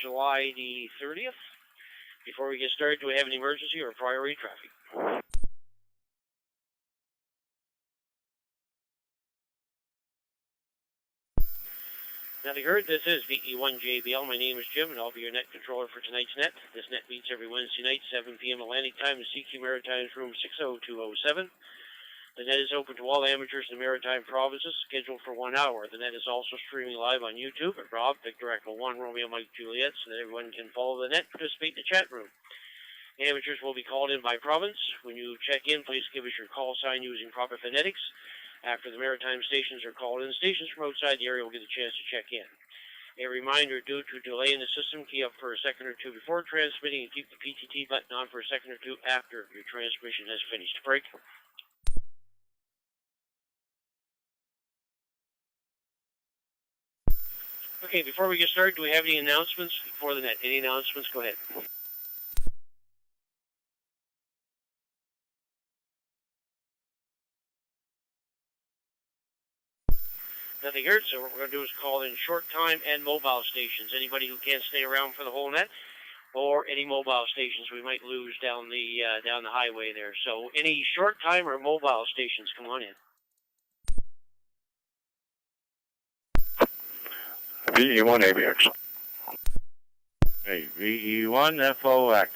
July the 30th. Before we get started, do we have an emergency or priority traffic? Nothing heard. This is VE1JBL. My name is Jim, and I'll be your net controller for tonight's net. This net meets every Wednesday night, 7 p.m. Atlantic Time in CQ Maritime Room 60207. The net is open to all amateurs in the Maritime provinces, scheduled for 1 hour. The net is also streaming live on YouTube at Rob, Victor Echo 1, Romeo Mike Juliet, so that everyone can follow the net and participate in the chat room. Amateurs will be called in by province. When you check in, please give us your call sign using proper phonetics. After the Maritime stations are called in, stations from outside the area will get a chance to check in. A reminder, due to delay in the system, key up for a second or two before transmitting and keep the PTT button on for a second or two after your transmission has finished. Break. Okay, before we get started, do we have any announcements before the net? Any announcements? Go ahead. Nothing heard, so what we're going to do is call in short time and mobile stations. Anybody who can't stay around for the whole net, or any mobile stations we might lose down the highway there. So any short time or mobile stations, come on in. VE1 ABX. Hey, VE1 FOX.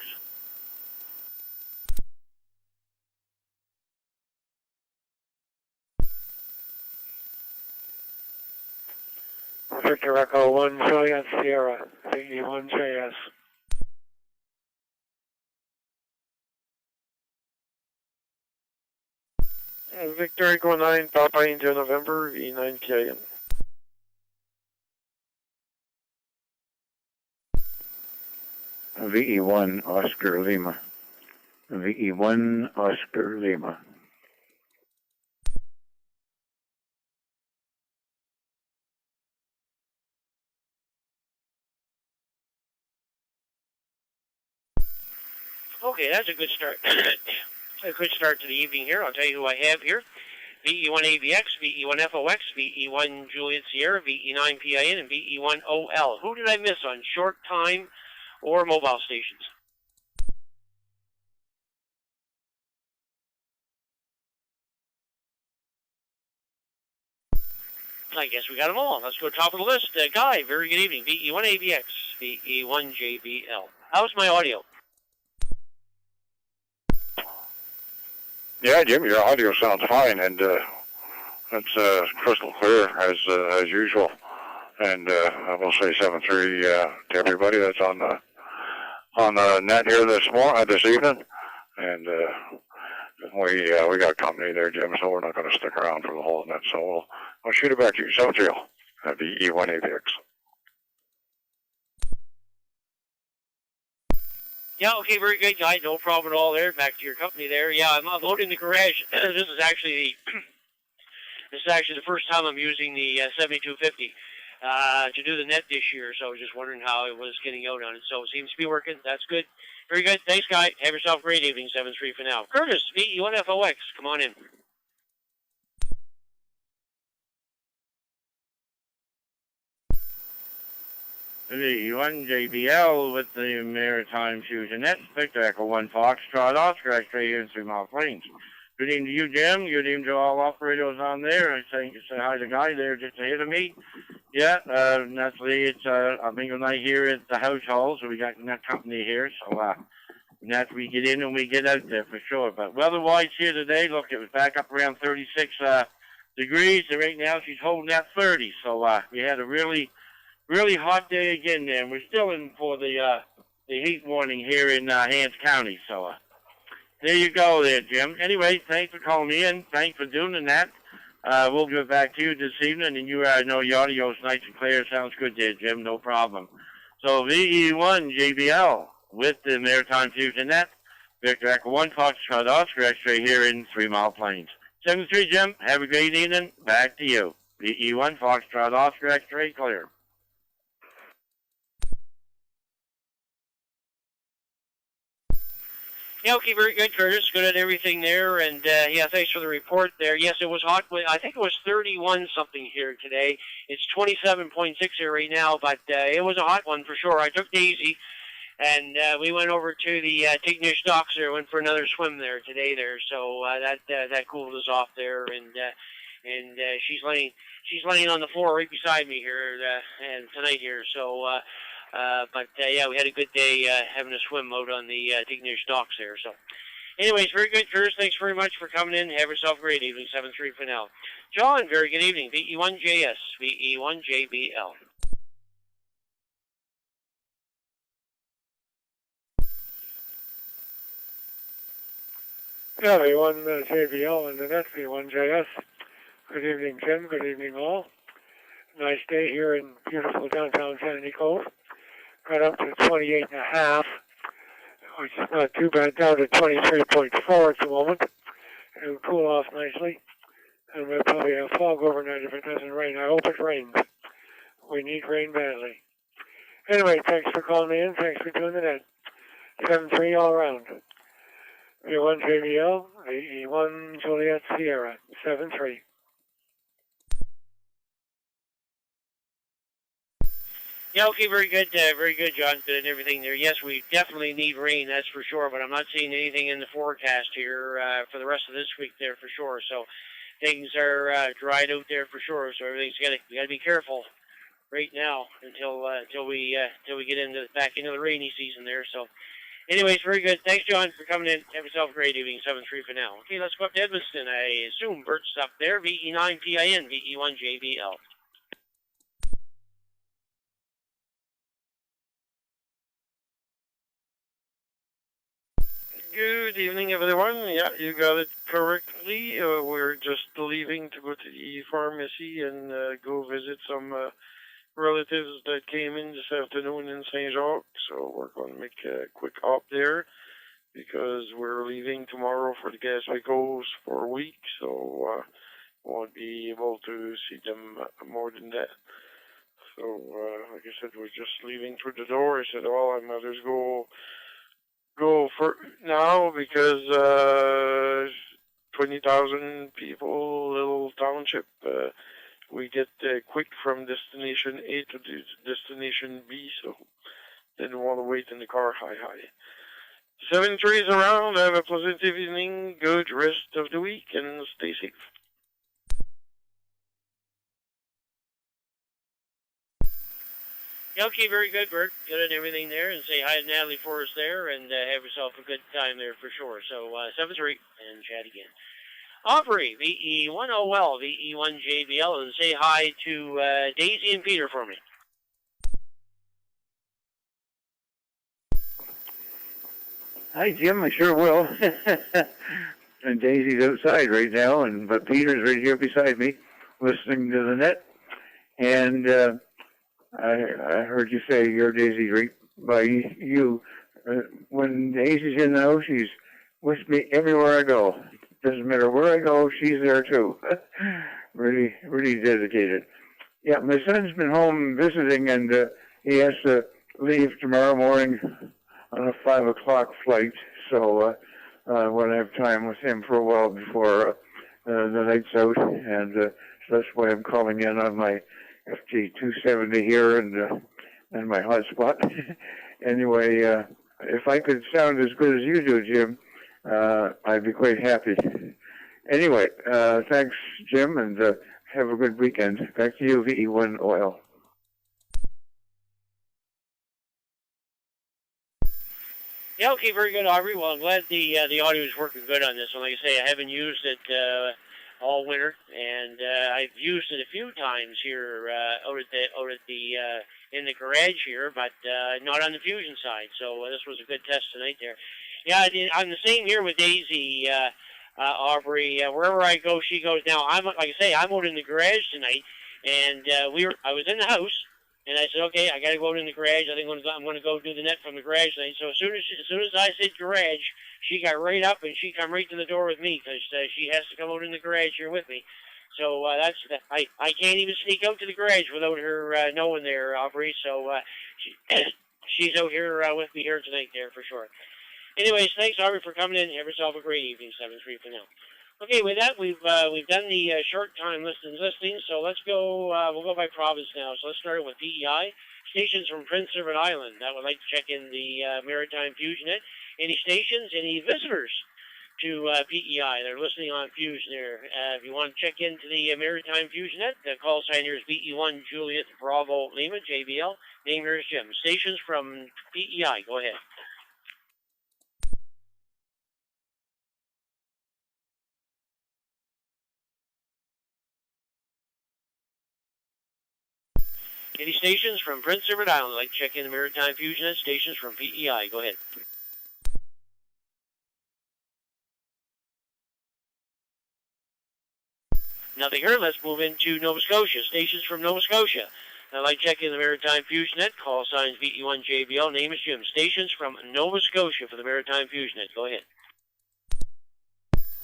Victor Echo 1 Juliet Sierra, VE1JS. Victor Echo 9 Papa India November, V9PIN. VE1 Oscar Lima. VE1 Oscar Lima. Okay, that's a good start. A good start to the evening here. I'll tell you who I have here. VE1 AVX, VE1 FOX, VE1 Juliet Sierra, VE9 PIN, and VE1 OL. Who did I miss on short time or mobile stations? I guess we got them all. Let's go top of the list. Guy, very good evening. VE1 AVX, VE1 JBL. How's my audio? Yeah, Jim, your audio sounds fine, and it's crystal clear as usual. And I will say 7-3 to everybody that's on the net here this evening. And we got company there, Jim, so we're not going to stick around for the whole net. So we'll shoot it back to you. 7-3 at the E1 AVX. Yeah, okay, very good, guy. No problem at all there. Back to your company there. Yeah, I'm unloading the garage. This is actually the first time I'm using the 7250 to do the net this year. So I was just wondering how it was getting out on it. So it seems to be working. That's good. Very good. Thanks, guy. Have yourself a great evening. 7-3 for now. Curtis, VE1 FOX. Come on in. VE1 JBL with the Maritime Fusion Net, Victor Echo 1 Foxtrot, Oscar X-ray here in 3 Mile Plains. Good evening to you, Jim. Good evening to all operators on there. I say hi to the guy there just ahead of me. Yeah, naturally it's a bingo night here at the household, so we got net company here. So naturally we get in and we get out there for sure. But weather-wise here today, look, it was back up around 36 degrees, and right now she's holding at 30. So we had a really hot day again there, and we're still in for the heat warning here in Hants County. So there you go there, Jim. Anyway, thanks for calling me in. Thanks for doing that. We'll get back to you this evening, and you know your audio's nice and clear. Sounds good there, Jim. No problem. So VE1 JBL with the Maritime Fusion Net, Victor Echo 1 Foxtrot Oscar X-ray here in 3 Mile Plains. 7-3, Jim. Have a great evening. Back to you. VE1 Foxtrot Oscar X-ray clear. Yeah, okay, very good, Curtis. Good at everything there, and yeah, thanks for the report there. Yes, it was hot. I think it was 31 something here today. It's 27.6 here right now, but it was a hot one for sure. I took Daisy, and we went over to the Tignish docks there. Went for another swim there today there, so that cooled us off there, and she's laying on the floor right beside me here and tonight here. So. But yeah, we had a good day having a swim out on the Tignish docks there. So, anyways, very good, Curtis. Thanks very much for coming in. Have yourself a great evening. 7-3 for now. John, very good evening. VE1JS, VE1JBL. Yeah, V1 JBL and the net V1JS. Good evening, Jim. Good evening, all. Nice day here in beautiful downtown Kennedy Cove. Got up to 28.5, which is not too bad, down to 23.4 at the moment. It'll cool off nicely. And we'll probably have fog overnight if it doesn't rain. I hope it rains. We need rain badly. Anyway, thanks for calling in. Thanks for doing the net. 7-3 all around. V1 JBL, VE1 Juliet Sierra, 7-3. Yeah, okay, very good, John. Good and everything there. Yes, we definitely need rain, that's for sure. But I'm not seeing anything in the forecast here for the rest of this week there for sure. So things are dried out there for sure. So everything's we got to be careful right now until we get back into the rainy season there. So, anyways, very good. Thanks, John, for coming in. Have yourself a great evening. 7-3 for now. Okay, let's go up to Edmonton. I assume Bert's up there. VE9PIN, VE1JBL. Good evening, everyone. Yeah, you got it correctly. We're just leaving to go to the pharmacy and go visit some relatives that came in this afternoon in St. Jacques. So we're going to make a quick hop there because we're leaving tomorrow for the Gaspé Coast for a week. So won't be able to see them more than that. So like I said, we're just leaving through the door. I said, well, I might as go for now because 20,000 people, little township. We get quick from destination A to destination B, so didn't want to wait in the car. Hi. 7-3 around. Have a pleasant evening. Good rest of the week and stay safe. Okay, very good, Bert. Good and everything there, and say hi to Natalie for us there, and have yourself a good time there for sure. So 7-3 and chat again. Aubrey, VE1OL, VE1JBL, and say hi to Daisy and Peter for me. Hi, Jim. I sure will. And Daisy's outside right now, but Peter's right here beside me, listening to the net. And I heard you say your Daisy's right by you. When Daisy's in the house, she's with me everywhere I go. Doesn't matter where I go, she's there too. Really, really dedicated. Yeah, my son's been home visiting, and he has to leave tomorrow morning on a 5 o'clock flight, so I want to have time with him for a while before the night's out, and so that's why I'm calling in on my FT270 here and my hotspot. Anyway, if I could sound as good as you do, Jim, I'd be quite happy. Anyway, thanks, Jim, and have a good weekend. Back to you, VE1 Oil. Yeah, okay, very good, Aubrey. Well, I'm glad the audio is working good on this one. Like I say, I haven't used it all winter, and I've used it a few times here out at the in the garage here, but not on the Fusion side. So this was a good test tonight there. Yeah, I'm the same here with Daisy, Aubrey. Wherever I go, she goes. Now, like I say, I'm out in the garage tonight, and I was in the house. And I said, okay, I got to go out in the garage. I think I'm going to go do the net from the garage tonight. So as soon as I said garage, she got right up and she come right to the door with me because she has to come out in the garage here with me. So I can't even sneak out to the garage without her knowing there, Aubrey. So she's out here with me here tonight there for sure. Anyways, thanks, Aubrey, for coming in. Have yourself a great evening. 7-3 for now. Okay, with that, we've done the short time listings, so let's go, we'll go by province now. So let's start with PEI. Stations from Prince Edward Island that would like to check in the Maritime Fusion Net. Any stations, any visitors to PEI? They're listening on Fusion there. If you want to check into the Maritime Fusion Net, the call sign here is BE1 Juliet Bravo Lima, JBL. Name here is Jim. Stations from PEI, go ahead. Any stations from Prince Edward Island, like check in the Maritime Fusion Net. Stations from PEI, go ahead. Nothing here. Let's move into Nova Scotia. Stations from Nova Scotia. I'd like check in the Maritime Fusion Net. Call signs VE1 JBL. Name is Jim. Stations from Nova Scotia for the Maritime Fusion Net. Go ahead.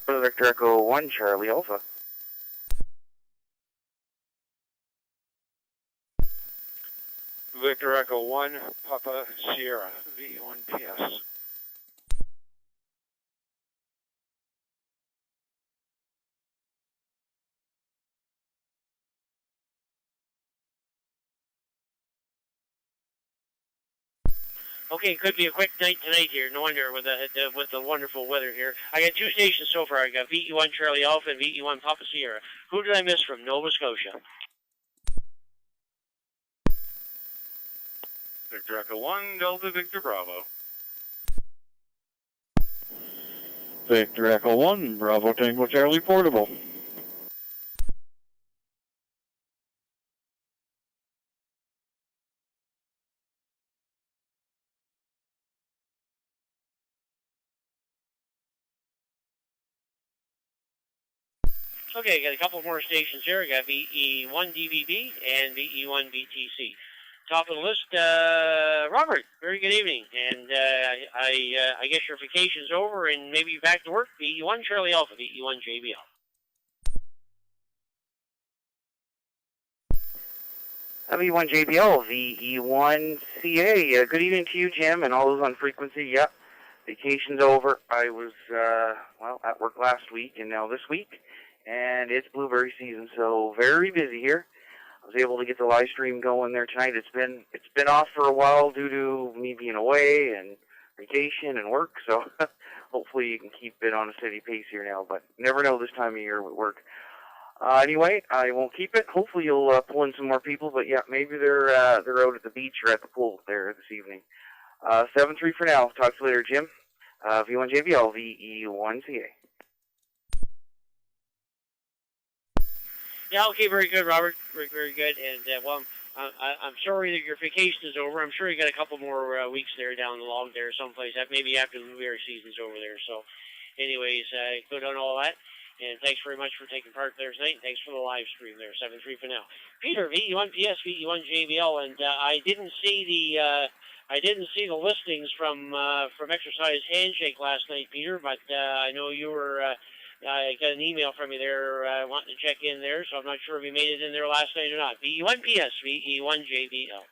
Victor Echo 1, Charlie Alpha. Victor Echo 1, Papa Sierra, V1PS. Okay, could be a quick night tonight here. No wonder with the wonderful weather here. I got two stations so far. I got VE1 Charlie Alpha and VE1 Papa Sierra. Who did I miss from Nova Scotia? Victor Echo 1, Delta Victor Bravo. Victor Echo 1, Bravo Tango Charlie Portable. Okay, got a couple more stations here. I got VE1 DVB and VE1 BTC. Top of the list, Robert. Very good evening, and I guess your vacation's over and maybe you're back to work. VE1 Charlie Alpha, VE1 JBL. V1 JBL, VE1 CA. Good evening to you, Jim, and all those on frequency. Yep, vacation's over. I was, at work last week and now this week, and it's blueberry season, so very busy here. I was able to get the live stream going there tonight. It's been off for a while due to me being away and vacation and work, so hopefully you can keep it on a steady pace here now, but never know this time of year with work. Anyway, I won't keep it. Hopefully you'll pull in some more people, but yeah, maybe they're out at the beach or at the pool there this evening. 7-3 for now. Talk to you later, Jim. V1 JBL, VE1 CA. Yeah, okay, very good, Robert. Very, very good. And, I'm sorry that your vacation is over. I'm sure you got a couple more weeks there down the log there someplace, maybe after the blueberry season's over there. So, anyways, good on all that. And thanks very much for taking part there tonight. And thanks for the live stream there, 7-3 for now. Peter, VE1 PS, VE1 JBL, and I didn't see the listings from Exercise Handshake last night, Peter, but I know you were. I got an email from you there wanting to check in there, so I'm not sure if you made it in there last night or not. VE1 PS, VE1 JBL.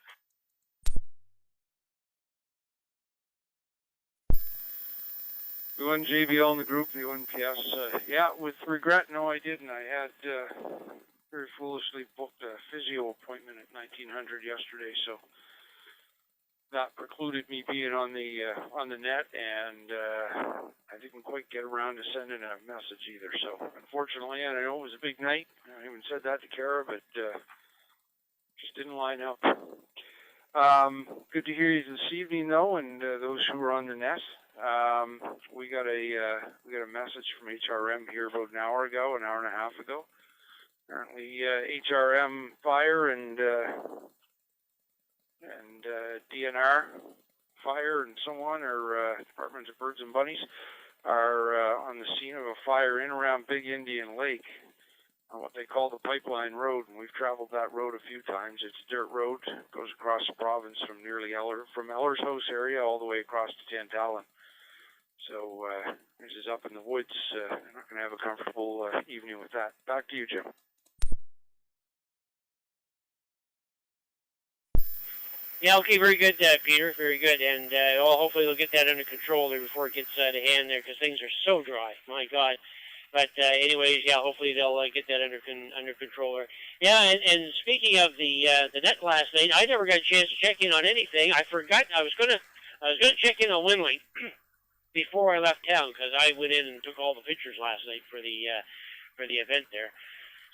V1 JBL in the group, V1 PS. Yeah, with regret, no, I didn't. I had very foolishly booked a physio appointment at 1900 yesterday, so that precluded me being on the net, and I didn't quite get around to sending a message either. So unfortunately, and I know it was a big night. I even said that to Kara, but just didn't line up. Good to hear you this evening, though, and those who are on the net. We got a message from HRM here about an hour and a half ago. Apparently, HRM Fire and DNR Fire and so on, or Department of Birds and Bunnies, are on the scene of a fire in around Big Indian Lake on what they call the Pipeline Road, and we've traveled that road a few times. It's a dirt road, goes across the province from from Eller's House area all the way across to Tantallon. So this is up in the woods. I'm not going to have a comfortable evening with that. Back to you, Jim. Yeah, okay, very good, Peter, very good. And hopefully they'll get that under control there before it gets out of hand there, because things are so dry. My God. But anyways, yeah, hopefully they'll get that under control. Yeah, and speaking of the net last night, I never got a chance to check in on anything. I forgot I was gonna check in on Winlink before I left town, because I went in and took all the pictures last night for the event there.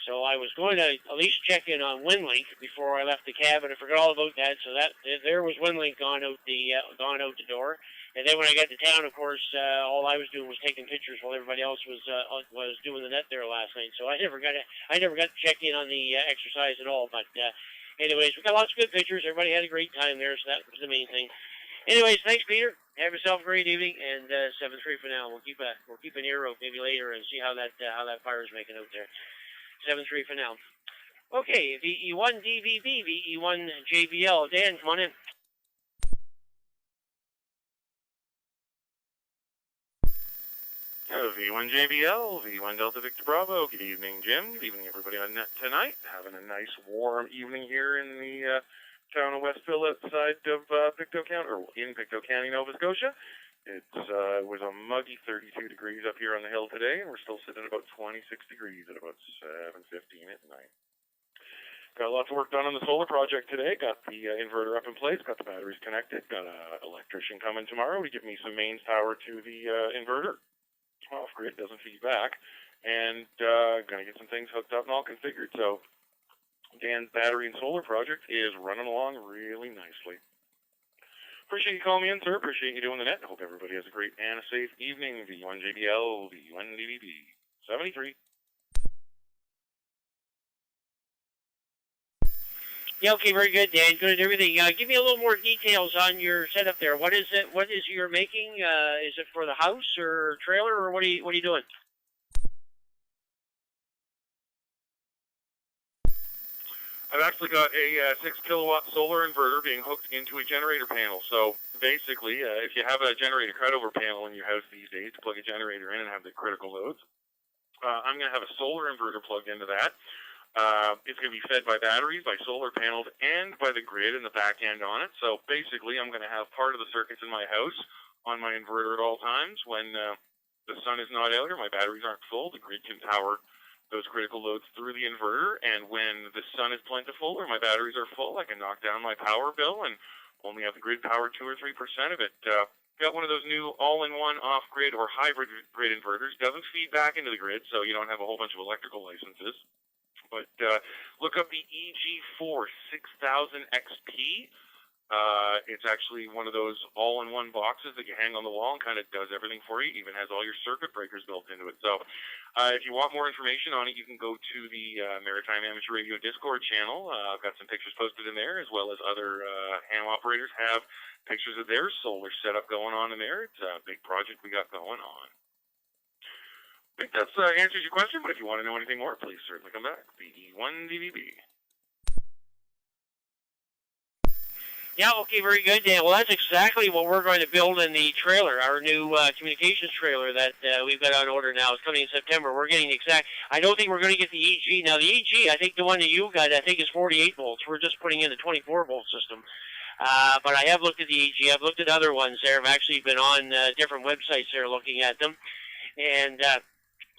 So I was going to at least check in on Winlink before I left the cabin. I forgot all about that. So that there was Winlink gone out the door. And then when I got to town, of course, all I was doing was taking pictures while everybody else was doing the net there last night. So I never got to check in on the exercise at all. But anyways, we got lots of good pictures. Everybody had a great time there, so that was the main thing. Anyways, thanks, Peter. Have yourself a great evening, and 7-3 for now. We'll keep an ear out maybe later and see how that fire is making out there. 7-3 for now. Okay, VE1 DVB, VE1 JBL. Dan, come on in. V1 JBL, V1 Delta Victor Bravo. Good evening, Jim. Good evening, everybody on net tonight. Having a nice warm evening here in the town of Westville outside of Pictou County, or in Pictou County, Nova Scotia. It was a muggy 32 degrees up here on the hill today, and we're still sitting at about 26 degrees at about 7:15 at night. Got lots of work done on the solar project today. Got the inverter up in place, got the batteries connected, got an electrician coming tomorrow to give me some mains power to the inverter. Off-grid doesn't feed back, and going to get some things hooked up and all configured. So Dan's battery and solar project is running along really nicely. Appreciate you calling me in, sir. Appreciate you doing the net. I hope everybody has a great and a safe evening. V1 JBL, V1 DVB, 73. Yeah, okay, very good, Dan. Good and everything. Give me a little more details on your setup there. What is it? What is you're making? Is it for the house or trailer, or what are you doing? I've actually got a 6 kilowatt solar inverter being hooked into a generator panel. So basically, if you have a generator cutover panel in your house these days to plug a generator in and have the critical loads, I'm going to have a solar inverter plugged into that. It's going to be fed by batteries, by solar panels, and by the grid and the back end on it. So basically, I'm going to have part of the circuits in my house on my inverter at all times. When the sun is not out or my batteries aren't full, the grid can power those critical loads through the inverter. And when the sun is plentiful or my batteries are full, I can knock down my power bill and only have the grid power 2 or 3% of it. Got one of those new all-in-one off-grid or hybrid grid inverters. Doesn't feed back into the grid, so you don't have a whole bunch of electrical licenses. But look up the EG4 6000 XP. It's actually one of those all-in-one boxes that you hang on the wall and kind of does everything for you. Even has all your circuit breakers built into it. So if you want more information on it, you can go to the Maritime Amateur Radio Discord channel. I've got some pictures posted in there, as well as other ham operators have pictures of their solar setup going on in there. It's a big project we got going on. I think that answers your question, but if you want to know anything more, please certainly come back. VE1 DVB. Yeah, okay, very good, Dan. Well, that's exactly what we're going to build in the trailer, our new communications trailer that we've got on order now. It's coming in September. We're getting the exact... I don't think we're going to get the EG. Now, the EG, I think the one that you got, I think is 48 volts. We're just putting in the 24-volt system. But I have looked at the EG. I've looked at other ones there. I've actually been on different websites there looking at them. And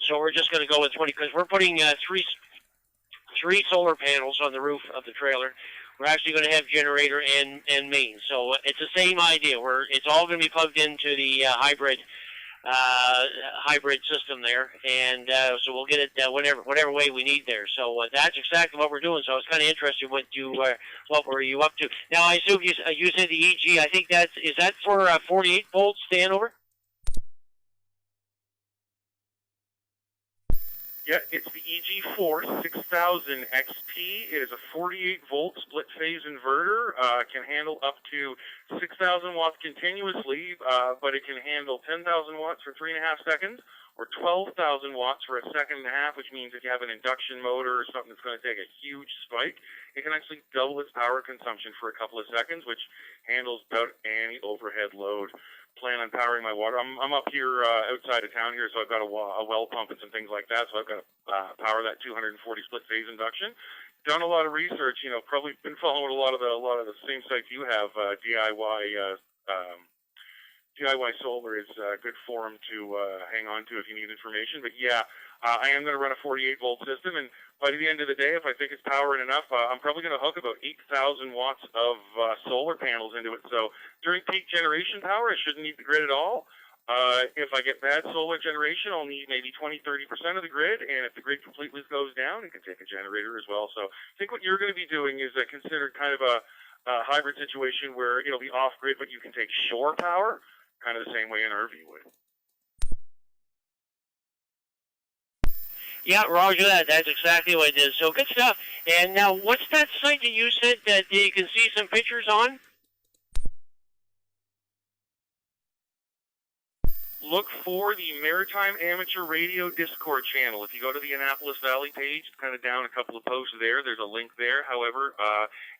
so we're just going to go with 20, because we're putting three solar panels on the roof of the trailer. We're actually going to have generator and main. So it's the same idea. It's all going to be plugged into the hybrid system there, and so we'll get it whatever way we need there. So that's exactly what we're doing. So I was kind of interested what were you up to. Now I assume you said the EG. I think is that for 48 volts, Dan, over? Yeah, it's the EG4 6000 XP. It is a 48-volt split-phase inverter. It can handle up to 6,000 watts continuously, but it can handle 10,000 watts for 3.5 seconds, or 12,000 watts for a second and a half, which means if you have an induction motor or something that's going to take a huge spike, it can actually double its power consumption for a couple of seconds, which handles about any overhead load. plan on powering my water. I'm up here outside of town here, so I've got a well pump and some things like that. So I've got to power that 240 split phase induction. Done a lot of research. Probably been following a lot of the same sites you have. DIY Solar is a good forum to hang on to if you need information. But yeah, I am going to run a 48-volt system, and by the end of the day, if I think it's powering enough, I'm probably going to hook about 8,000 watts of solar panels into it. So during peak generation power, I shouldn't need the grid at all. If I get bad solar generation, I'll need maybe 20-30% of the grid, and if the grid completely goes down, it can take a generator as well. So I think what you're going to be doing is consider kind of a hybrid situation where it'll be off-grid, but you can take shore power, kind of the same way an RV would. Yeah, roger that. That's exactly what it is. So good stuff. And now, what's that site that you said that you can see some pictures on? Look for the Maritime Amateur Radio Discord channel. If you go to the Annapolis Valley page, it's kind of down a couple of posts there. There's a link there. However,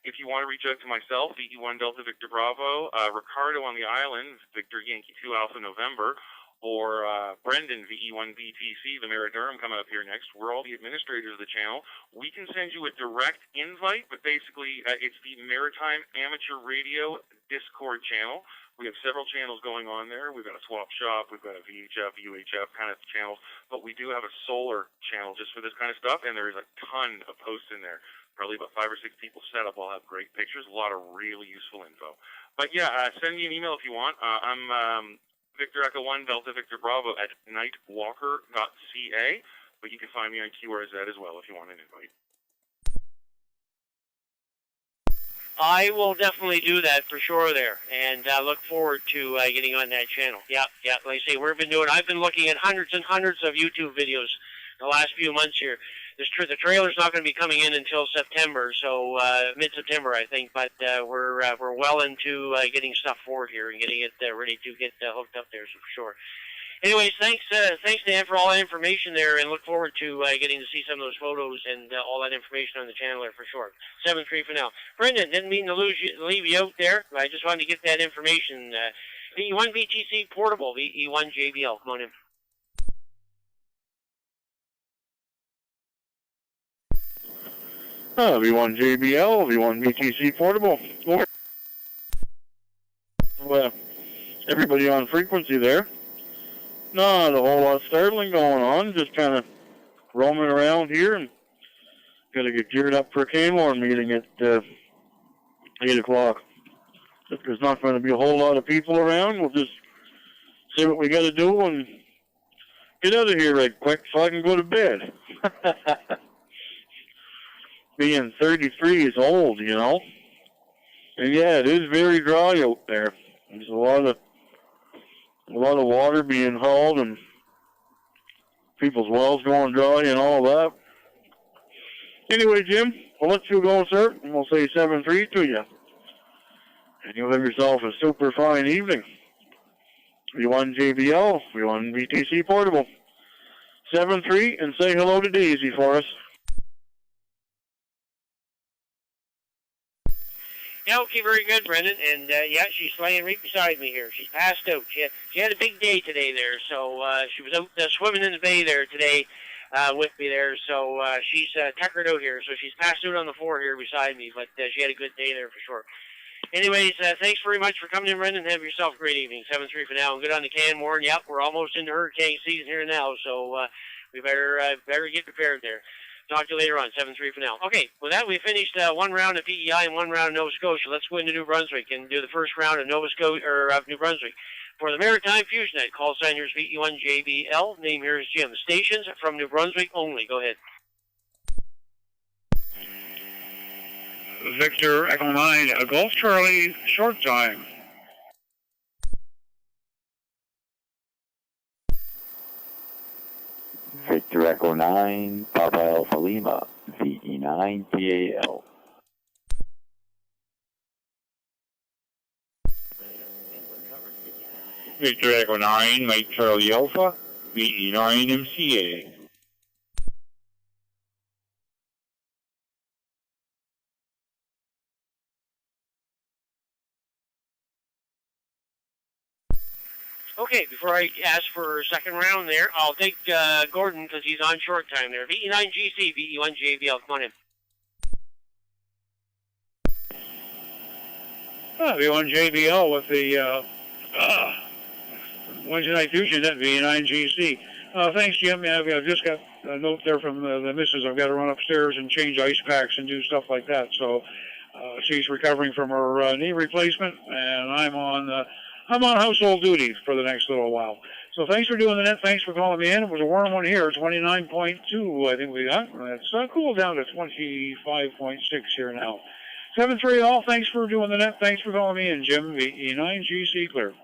if you want to reach out to myself, VE1 Delta Victor Bravo, Ricardo on the island, Victor Yankee 2 Alpha November, or Brendan, VE1 BTC, the Mayor of Durham, coming up here next. We're all the administrators of the channel. We can send you a direct invite, but basically it's the Maritime Amateur Radio Discord channel. We have several channels going on there. We've got a swap shop. We've got a VHF, UHF kind of channels. But we do have a solar channel just for this kind of stuff, and there is a ton of posts in there. Probably about 5 or 6 people set up. All have great pictures, a lot of really useful info. But yeah, send me an email if you want. I'm Victor Echo 1 Delta Victor Bravo at nightwalker.ca, but you can find me on QRZ as well if you want an invite. I will definitely do that for sure there, and look forward to getting on that channel. Yeah, like I say, I've been looking at hundreds and hundreds of YouTube videos the last few months here. The trailer's not going to be coming in until September, so mid-September, I think, but we're well into getting stuff forward here and getting it ready to get hooked up there, so for sure. Anyways, thanks Dan for all that information there, and look forward to getting to see some of those photos and all that information on the channel there for sure. 7-3 for now. Brendan, didn't mean to leave you out there. I just wanted to get that information. VE1 BTC Portable, VE1 JBL. Come on in. V1 JBL, V1 BTC Portable. Well, everybody on frequency there. Not a whole lot startling going on, just kind of roaming around here, and got to get geared up for a K-Morn meeting at 8 o'clock. If there's not going to be a whole lot of people around, we'll just see what we got to do and get out of here right quick so I can go to bed. Being 33 is old, you know. And yeah, it is very dry out there. There's a lot of water being hauled and people's wells going dry and all that. Anyway, Jim, we'll let you go, sir, and we'll say 7-3 to you. And you'll have yourself a super fine evening. V1 JBL, V1 BTC Portable. 7-3, and say hello to Daisy for us. Yeah, okay, very good, Brendan. And yeah, she's laying right beside me here. She's passed out. She had a big day today there, so she was out swimming in the bay there today with me there. So she's tuckered out here, so she's passed out on the floor here beside me. But she had a good day there for sure. Anyways, thanks very much for coming in, Brendan. Have yourself a great evening. 7-3 for now, and good on the Canmore. Yep, we're almost into hurricane season here now, so we better get prepared there. Talk to you later on, 7-3 for now. Okay, with that, we finished one round of PEI and one round of Nova Scotia. Let's go into New Brunswick and do the first round of Nova Scotia or New Brunswick. For the Maritime Fusion Net, call sign here is VE1 JBL. Name here is Jim. Stations from New Brunswick only. Go ahead. Victor Echo 9, Golf Charlie, short time. Victor Echo 9, Papa Alpha Lima, VE9 PAL. Victor Echo 9, Mike Charlie Alpha, VE9 MCA. Okay, before I ask for a second round there, I'll take Gordon because he's on short time there. VE9GC, VE1JBL, come on in. V1JBL with the Wednesday Night Fusion Net V9GC. Thanks, Jim. Yeah, I've just got a note there from the missus. I've got to run upstairs and change ice packs and do stuff like that. So she's recovering from her knee replacement, and I'm on household duty for the next little while. So thanks for doing the net. Thanks for calling me in. It was a warm one here, 29.2, I think we got. It's cooled down to 25.6 here now. 7-3 all. Thanks for doing the net. Thanks for calling me in, Jim. VE9GC clear.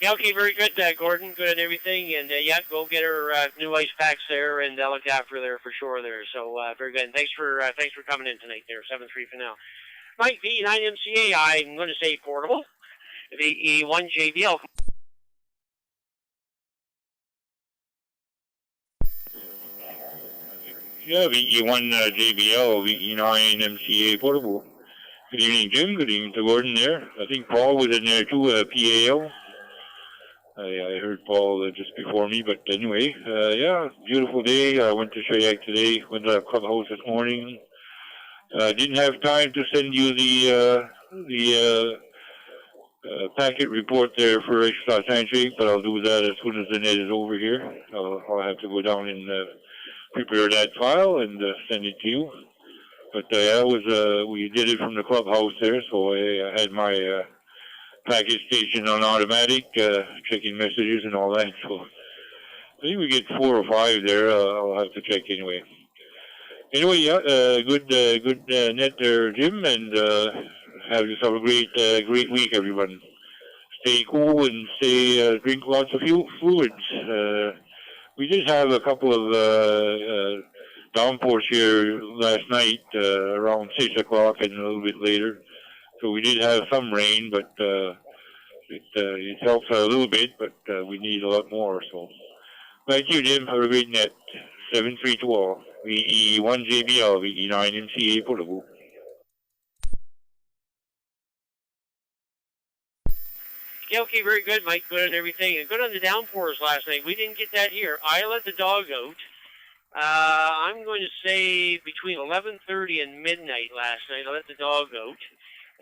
Yeah, okay, very good, Gordon. Good at everything, and yeah, go get her new ice packs there, and I'll look after her there for sure there. So very good. And thanks for coming in tonight there. 7-3 for now. Mike, VE9MCA, I'm going to say portable. VE1JBL. Yeah, VE1JBL, VE9MCA portable. Good evening, Jim. Good evening to Gordon there. I think Paul was in there too, PAL. I heard Paul just before me, but anyway, yeah, beautiful day. I went to Cheyenne today, went to the clubhouse this morning. Didn't have time to send you the packet report there for Extra Handshake, but I'll do that as soon as the net is over here. I'll have to go down and prepare that file and send it to you. But yeah, we did it from the clubhouse there, so I had my packet station on automatic, checking messages and all that. So I think we get 4 or 5 there. I'll have to check anyway. Anyway, yeah, good net there, Jim, and have yourself a great week, everyone. Stay cool and drink lots of fluids. We did have a couple of downpours here last night, around 6 o'clock and a little bit later. So we did have some rain, but it helps a little bit, but we need a lot more. So thank you, Jim. Have a great net. 7-3 to all. VE1JBL, VE9MCA portable. Yeah, okay, very good, Mike. Good on everything. And good on the downpours last night. We didn't get that here. I let the dog out. I'm going to say between 11:30 and midnight last night. I let the dog out,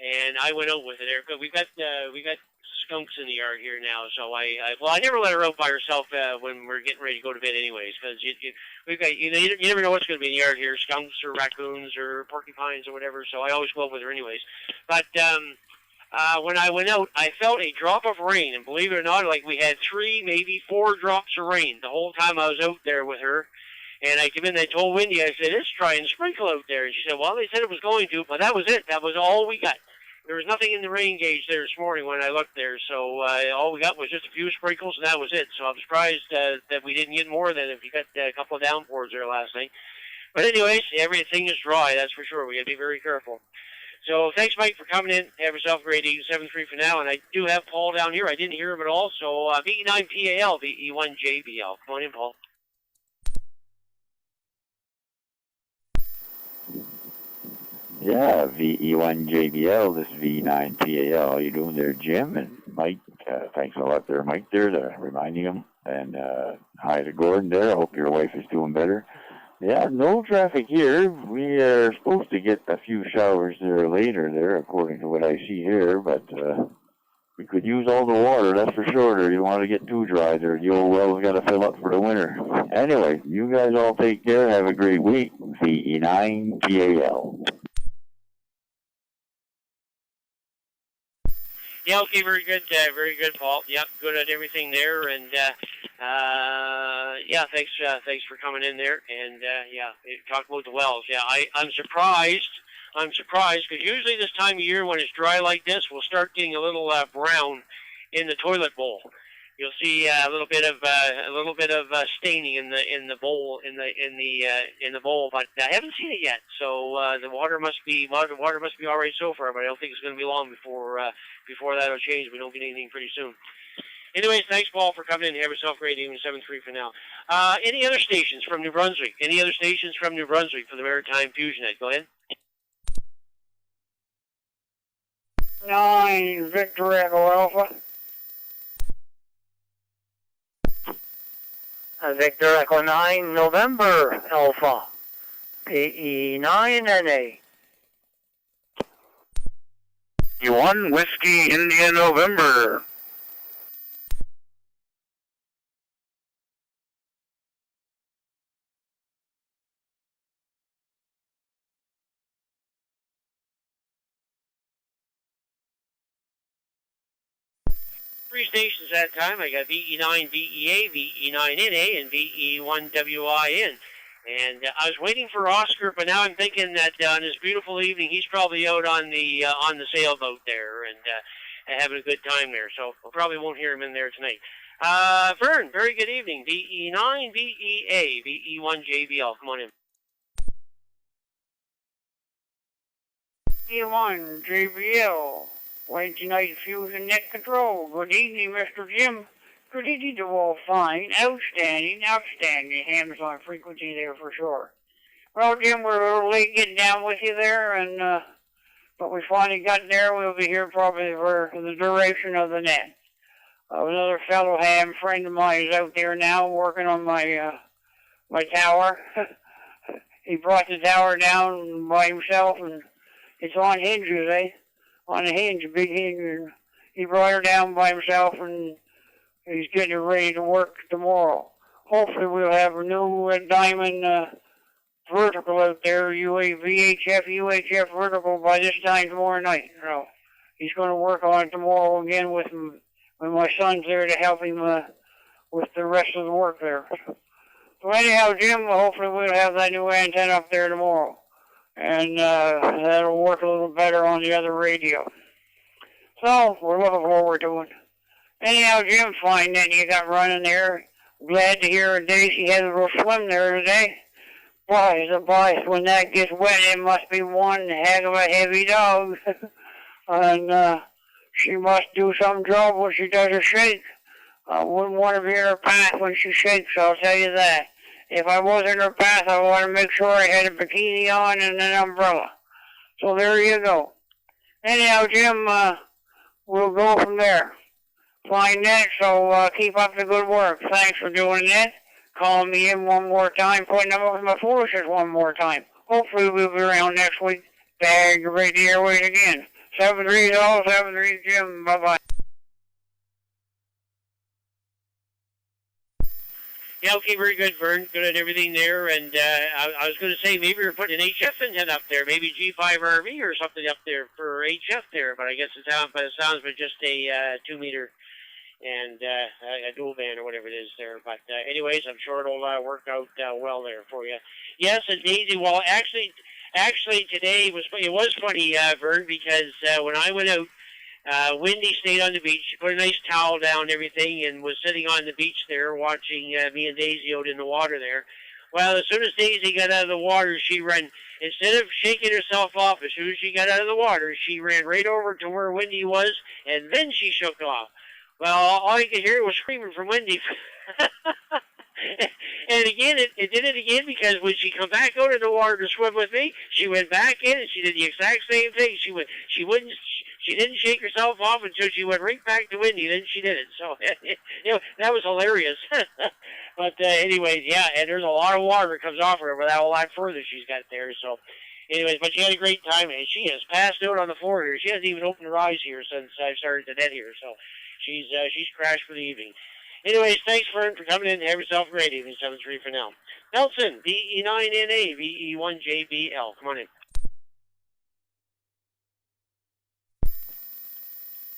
and I went out with it there. We got skunks in the yard here now, so I never let her out by herself when we're getting ready to go to bed, anyways, because we've got you never know what's going to be in the yard here, skunks or raccoons or porcupines or whatever. So I always go out with her, anyways. But when I went out, I felt a drop of rain, and believe it or not, like we had 3, maybe 4 drops of rain the whole time I was out there with her. And I came in and I told Wendy, I said, it's try and sprinkle out there. And she said, well, they said it was going to, but that was it. That was all we got. There was nothing in the rain gauge there this morning when I looked there. So all we got was just a few sprinkles, and that was it. So I'm surprised that we didn't get more than if you got a couple of downpours there last night. But anyways, everything is dry, that's for sure. We got to be very careful. So thanks, Mike, for coming in. Have yourself a great 7-3 for now. And I do have Paul down here. I didn't hear him at all. So VE9PAL, VE1JBL. Come on in, Paul. Yeah, VE1JBL, this V9PAL. How you doing there, Jim? And Mike, thanks a lot there, Mike, there, reminding him. And hi to Gordon there. I hope your wife is doing better. Yeah, no traffic here. We are supposed to get a few showers there later there, according to what I see here. But we could use all the water, that's for sure. There, you want to get too dry there. The old well's got to fill up for the winter. Anyway, you guys all take care. Have a great week. VE9PAL. Yeah, okay, very good, Paul. Yep, good at everything there, and yeah, thanks for coming in there, and yeah, talk about the wells. Yeah, I'm surprised because usually this time of year when it's dry like this, we'll start getting a little brown in the toilet bowl. You'll see a little bit of staining in the bowl but I haven't seen it yet. So the water must be all right so far, but I don't think it's going to be long before that'll change. We don't get anything pretty soon. Anyways, thanks, Paul, for coming in. Have yourself a great evening. 7-3 for now. Any other stations from New Brunswick? Any other stations from New Brunswick for the Maritime Fusion Net? Go ahead. 9 Victor Echo Alpha. Victor Echo 9 November Alpha. PE9NA. E1 Whiskey India November. Three stations at that time. I got VE9 VEA, VE9NA, and VE1WIN. And I was waiting for Oscar, but now I'm thinking that on this beautiful evening, he's probably out on the sailboat there and having a good time there. So we probably won't hear him in there tonight. Vern, very good evening. VE9 VEA, VE1JBL. Come on in. E1 JBL. Maritime Fusion Net Control. Good evening, Mr. Jim. Good evening to all. Fine. Outstanding. Hands on frequency there for sure. Well, Jim, we're a little late getting down with you there, and but we finally got there. We'll be here probably for the duration of the net. Another fellow ham friend of mine is out there now working on my my tower. He brought the tower down by himself, and it's on hinges, on a hinge, a big hinge, and he brought her down by himself, and he's getting her ready to work tomorrow. Hopefully we'll have a new diamond vertical out there, UHF vertical by this time tomorrow night. So he's going to work on it tomorrow again with my son's there to help him with the rest of the work there. So anyhow, Jim, hopefully we'll have that new antenna up there tomorrow. And that'll work a little better on the other radio. So, we're looking forward to it. Anyhow, Jim, fine that you got running there. Glad to hear Daisy had a little swim there today. Boy, when that gets wet, it must be one heck of a heavy dog. And she must do some job when she does her shake. I wouldn't want to be in her path when she shakes, I'll tell you that. If I was in her path, I want to make sure I had a bikini on and an umbrella. So there you go. Anyhow, Jim, we'll go from there. Fine net, so keep up the good work. Thanks for doing that. Call me in one more time, putting them over my foolishness one more time. Hopefully we'll be around next week. Bag right the airways again. 7-3 all, 7-3 Jim. Bye-bye. Yeah, okay, very good, Vern. Good at everything there. And I was going to say maybe we're putting an HF antenna up there, maybe G5RV or something up there for HF there. But I guess it sounds but just a 2-meter and a dual band or whatever it is there. But anyways, I'm sure it'll work out well there for you. Yes, and Daisy. Well, actually today it was funny, Vern, because when I went out. Wendy stayed on the beach. She put a nice towel down and everything and was sitting on the beach there watching me and Daisy out in the water there. Well, as soon as Daisy got out of the water, she ran, instead of shaking herself off, as soon as she got out of the water, she ran right over to where Wendy was, and then she shook off. Well, all I could hear was screaming from Wendy. And again, it did it again because when she come back out of the water to swim with me, she went back in and she did the exact same thing. She didn't shake herself off until she went right back to Wendy. Then she did it. So, that was hilarious. But anyways, yeah, and there's a lot of water that comes off her with a lot further she's got there. So, anyways, but she had a great time, and she has passed out on the floor here. She hasn't even opened her eyes here since I started the net here. So, she's crashed for the evening. Anyways, thanks, Vern, for coming in. Have yourself a great evening. 7-3 for now. Nelson, VE9NA, VE1JBL. Come on in.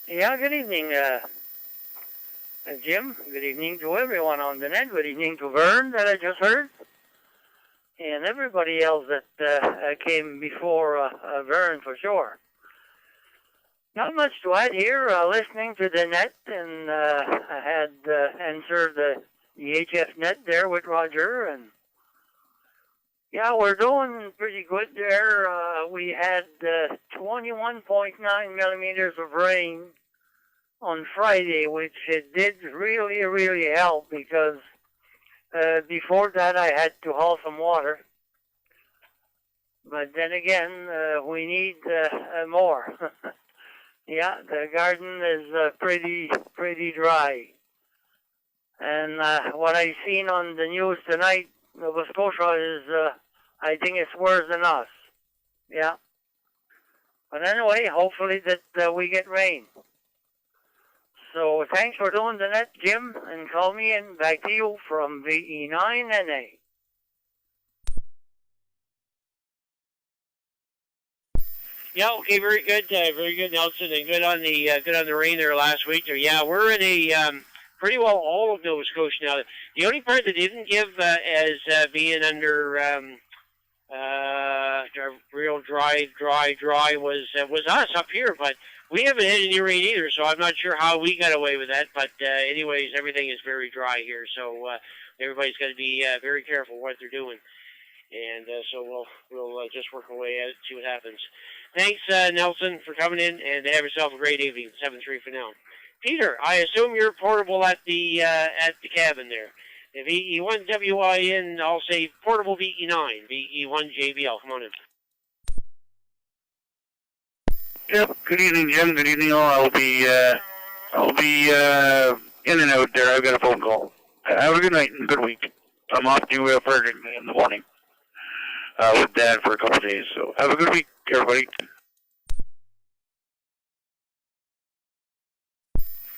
Yeah, good evening, Jim. Good evening to everyone on the net. Good evening to Vern that I just heard. And everybody else that came before Vern for sure. Not much to add here, listening to the net, and I had answered the HF net there with Roger, and yeah, we're doing pretty good there. We had 21.9 millimeters of rain on Friday, which it did really, really help because before that I had to haul some water. But then again, we need more. Yeah, the garden is pretty dry. And what I've seen on the news tonight, Nova Scotia is, I think it's worse than us. Yeah. But anyway, hopefully that we get rain. So thanks for doing the net, Jim, and call me in. Back to you from VE9NA. Yeah, okay, very good, Nelson, and good on the rain there last week. There, yeah, we're in a pretty well all of Nova Scotia now. The only part that didn't give as being under real dry was us up here, but we haven't had any rain either, so I'm not sure how we got away with that. But anyways, everything is very dry here, so everybody's got to be very careful what they're doing. And so we'll just work our way at it, see what happens. Thanks, Nelson, for coming in, and have yourself a great evening. 7-3 for now. Peter, I assume you're portable at the cabin there. If VE1WIN, I'll say portable VE9, VE1JBL. Come on in. Yep. Good evening, Jim. Good evening, all. I'll be in and out there. I've got a phone call. Have a good night and good week. I'm off to Ferguson in the morning with Dad for a couple of days. So have a good week, everybody.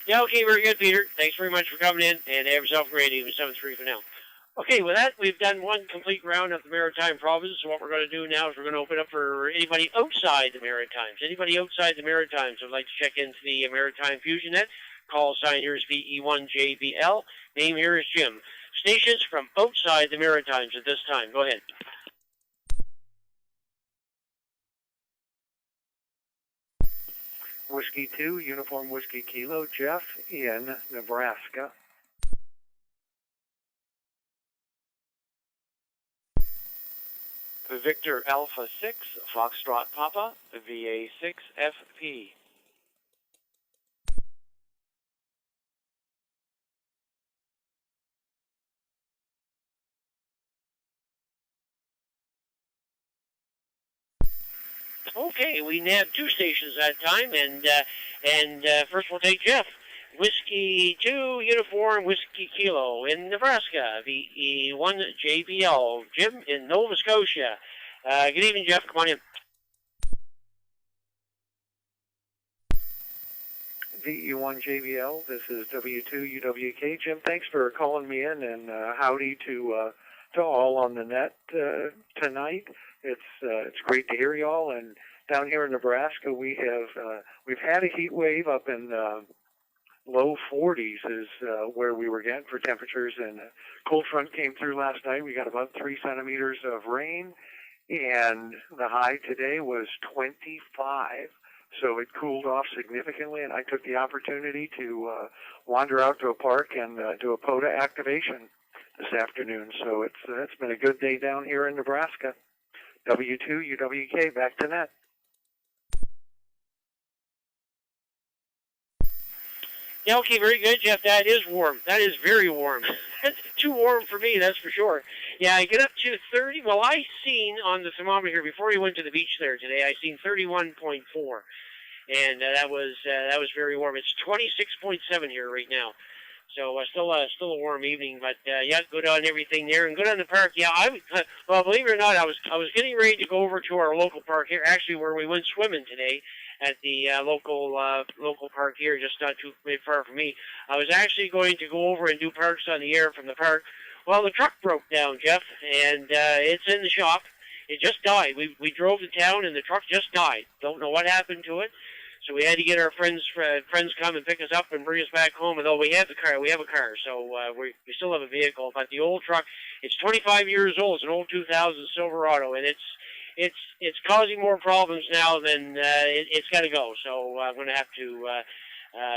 Yeah, okay, very good, Peter. Thanks very much for coming in, and have yourself a great evening. 7-3 for now. Okay, with that, we've done one complete round of the Maritime province. So what we're going to do now is we're going to open up for anybody outside the Maritimes. Anybody outside the Maritimes would like to check into the Maritime Fusion Net. Call sign here is VE1JBL. Name here is Jim. Stations from outside the Maritimes at this time. Go ahead. Whiskey 2, Uniform Whiskey Kilo, Jeff in Nebraska. Victor Alpha 6, Foxtrot Papa, VA6FP. Okay, we nabbed two stations that time, and first we'll take Jeff. Whiskey 2, Uniform Whiskey Kilo in Nebraska, VE1JBL. Jim in Nova Scotia. Good evening, Jeff. Come on in. VE1JBL, this is W2UWK. Jim, thanks for calling me in, and howdy to all on the net tonight. It's great to hear y'all, and down here in Nebraska we've had a heat wave up in low 40s is where we were getting for temperatures, and a cold front came through last night. We got about 3 centimeters of rain, and the high today was 25. So it cooled off significantly, and I took the opportunity to wander out to a park and do a POTA activation this afternoon. So it's been a good day down here in Nebraska. W2UWK, back to net. Yeah, okay, very good, Jeff. That is warm. That is very warm. That's too warm for me, that's for sure. Yeah, I get up to 30. Well, I seen on the thermometer here before we went to the beach there today, I seen 31.4, and that was very warm. It's 26.7 here right now. So still a warm evening, but yeah, good on everything there, and good on the park. Yeah, well, believe it or not, I was getting ready to go over to our local park here, actually where we went swimming today at the local park here, just not too far from me. I was actually going to go over and do Parks on the Air from the park. Well, the truck broke down, Jeff, and it's in the shop. It just died. We drove to town, and the truck just died. Don't know what happened to it. So we had to get our friends come and pick us up and bring us back home. And though we have a car, so we still have a vehicle. But the old truck, it's 25 years old. It's an old 2000 Silverado, and it's causing more problems now than it's got to go. So I'm going to have to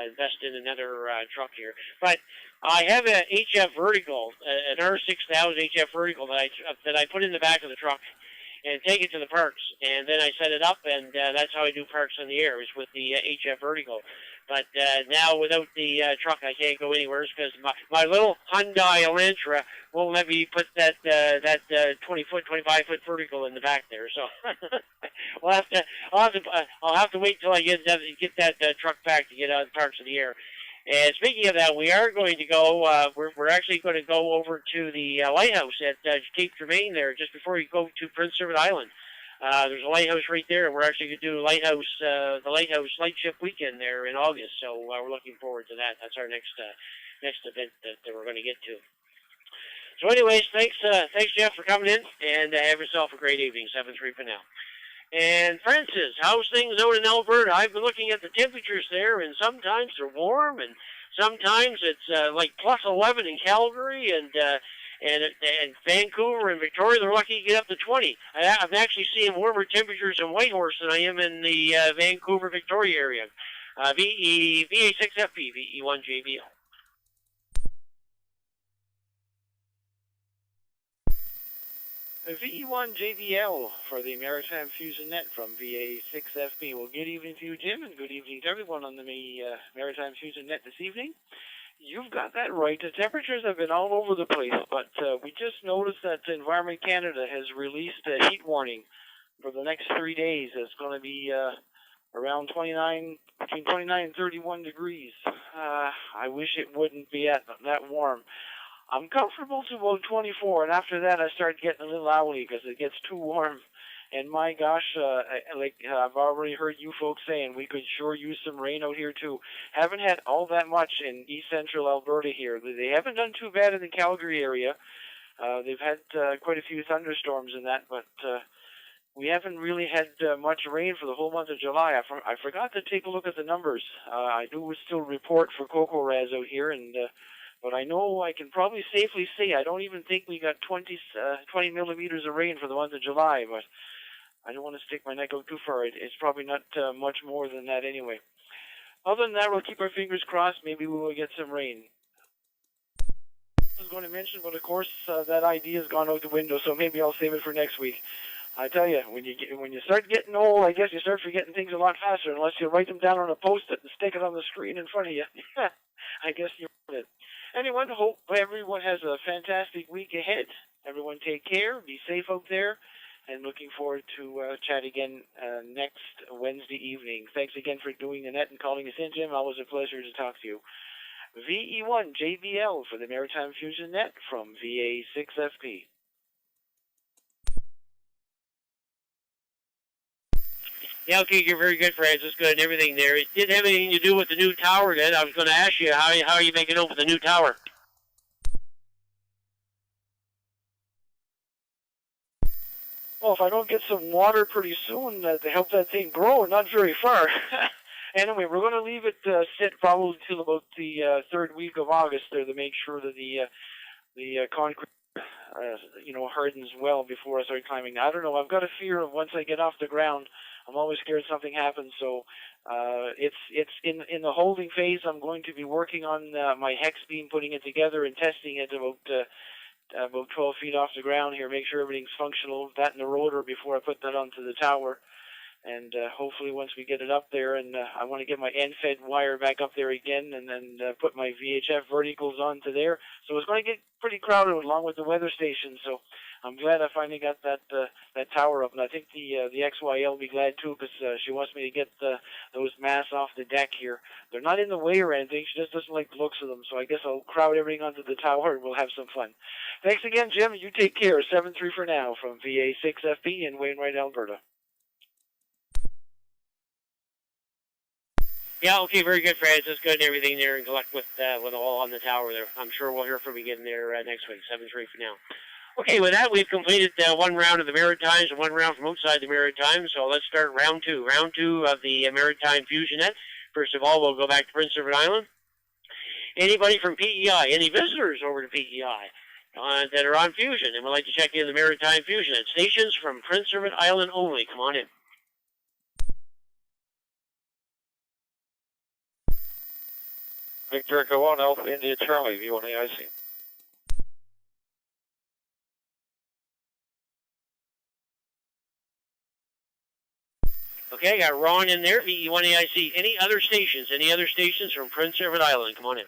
invest in another truck here. But I have a HF Vertical, an R6000 HF Vertical that I put in the back of the truck. and take it to the parks. And then I set it up, and that's how I do parks in the air, is with the HF Vertical. But now without the truck, I can't go anywhere because my little Hyundai Elantra won't let me put that 20-foot, 25-foot vertical in the back there. So I'll have to wait till I get that truck back to get out of the parks in the air. And speaking of that, we are going to go. We're actually going to go over to the lighthouse at Cape Germain there, just before you go to Prince Edward Island. There's a lighthouse right there, and we're actually going to do the lighthouse light ship weekend there in August. So we're looking forward to that. That's our next event that we're going to get to. So, anyways, thanks Jeff for coming in, and have yourself a great evening. 7-3 for now. And Francis, how's things out in Alberta? I've been looking at the temperatures there, and sometimes they're warm, and sometimes it's like plus 11 in Calgary, and Vancouver and Victoria, they're lucky to get up to 20. I'm actually seeing warmer temperatures in Whitehorse than I am in the Vancouver, Victoria area. VA6FP, VE1JBL. VE1JBL for the Maritime Fusion Net from VA6FP. Well, good evening to you, Jim, and good evening to everyone on the Maritime Fusion Net this evening. You've got that right. The temperatures have been all over the place, but we just noticed that Environment Canada has released a heat warning for the next 3 days. It's going to be around between 29 and 31 degrees. I wish it wouldn't be that warm. I'm comfortable to about 24, and after that I start getting a little owly because it gets too warm. And my gosh, I've already heard you folks saying we could sure use some rain out here too. Haven't had all that much in east central Alberta here. They haven't done too bad in the Calgary area. They've had quite a few thunderstorms in that, but we haven't really had much rain for the whole month of July. I forgot to take a look at the numbers. I do still report for Coco Raz out here, and but I know I can probably safely say I don't even think we got 20 millimeters of rain for the month of July, but I don't want to stick my neck out too far. It's probably not much more than that anyway. Other than that, we'll keep our fingers crossed. Maybe we will get some rain. I was going to mention, but of course that idea has gone out the window, so maybe I'll save it for next week. I tell you, when you start getting old, I guess you start forgetting things a lot faster, unless you write them down on a post-it and stick it on the screen in front of you. I guess you're it. Anyway, hope everyone has a fantastic week ahead. Everyone take care, be safe out there, and looking forward to chat again next Wednesday evening. Thanks again for doing the net and calling us in, Jim. Always a pleasure to talk to you. VE1JBL for the Maritime Fusion Net from VA6FP. Yeah, okay, you're very good, Francis. Good and everything there. It didn't have anything to do with the new tower, then. I was going to ask you, how are you making out with the new tower? Well, if I don't get some water pretty soon to help that thing grow, not very far. Anyway, we're going to leave it sit probably till about the third week of August there to make sure that the concrete hardens well before I start climbing. I don't know. I've got a fear of once I get off the ground, I'm always scared something happens. So it's in the holding phase. I'm going to be working on my hex beam, putting it together and testing it about 12 feet off the ground here. Make sure everything's functional. That and the rotor before I put that onto the tower. And hopefully once we get it up there, and I want to get my end-fed wire back up there again, and then put my VHF verticals onto there. So it's going to get pretty crowded along with the weather station. So I'm glad I finally got that tower up, and I think the XYL will be glad too, because she wants me to get those masts off the deck here. They're not in the way or anything. She just doesn't like the looks of them. So I guess I'll crowd everything onto the tower, and we'll have some fun. Thanks again, Jim. You take care. 7-3 for now from VA6FP in Wainwright, Alberta. Yeah, okay, very good, Francis. Good and everything there, and good luck with all on the tower there. I'm sure we'll hear from you again there next week. 7-3 for now. Okay, with that, we've completed one round of the Maritimes and one round from outside the Maritimes, so let's start round two. Round two of the Maritime Fusion Net. First of all, we'll go back to Prince Edward Island. Anybody from PEI, any visitors over to PEI that are on Fusion and would like to check in the Maritime Fusion Net? Stations from Prince Edward Island only. Come on in. Victor Echo 1, Alpha India Charlie, V1 AIC. Okay, I got Ron in there, VE1AIC. Any other stations? Any other stations from Prince Edward Island? Come on in.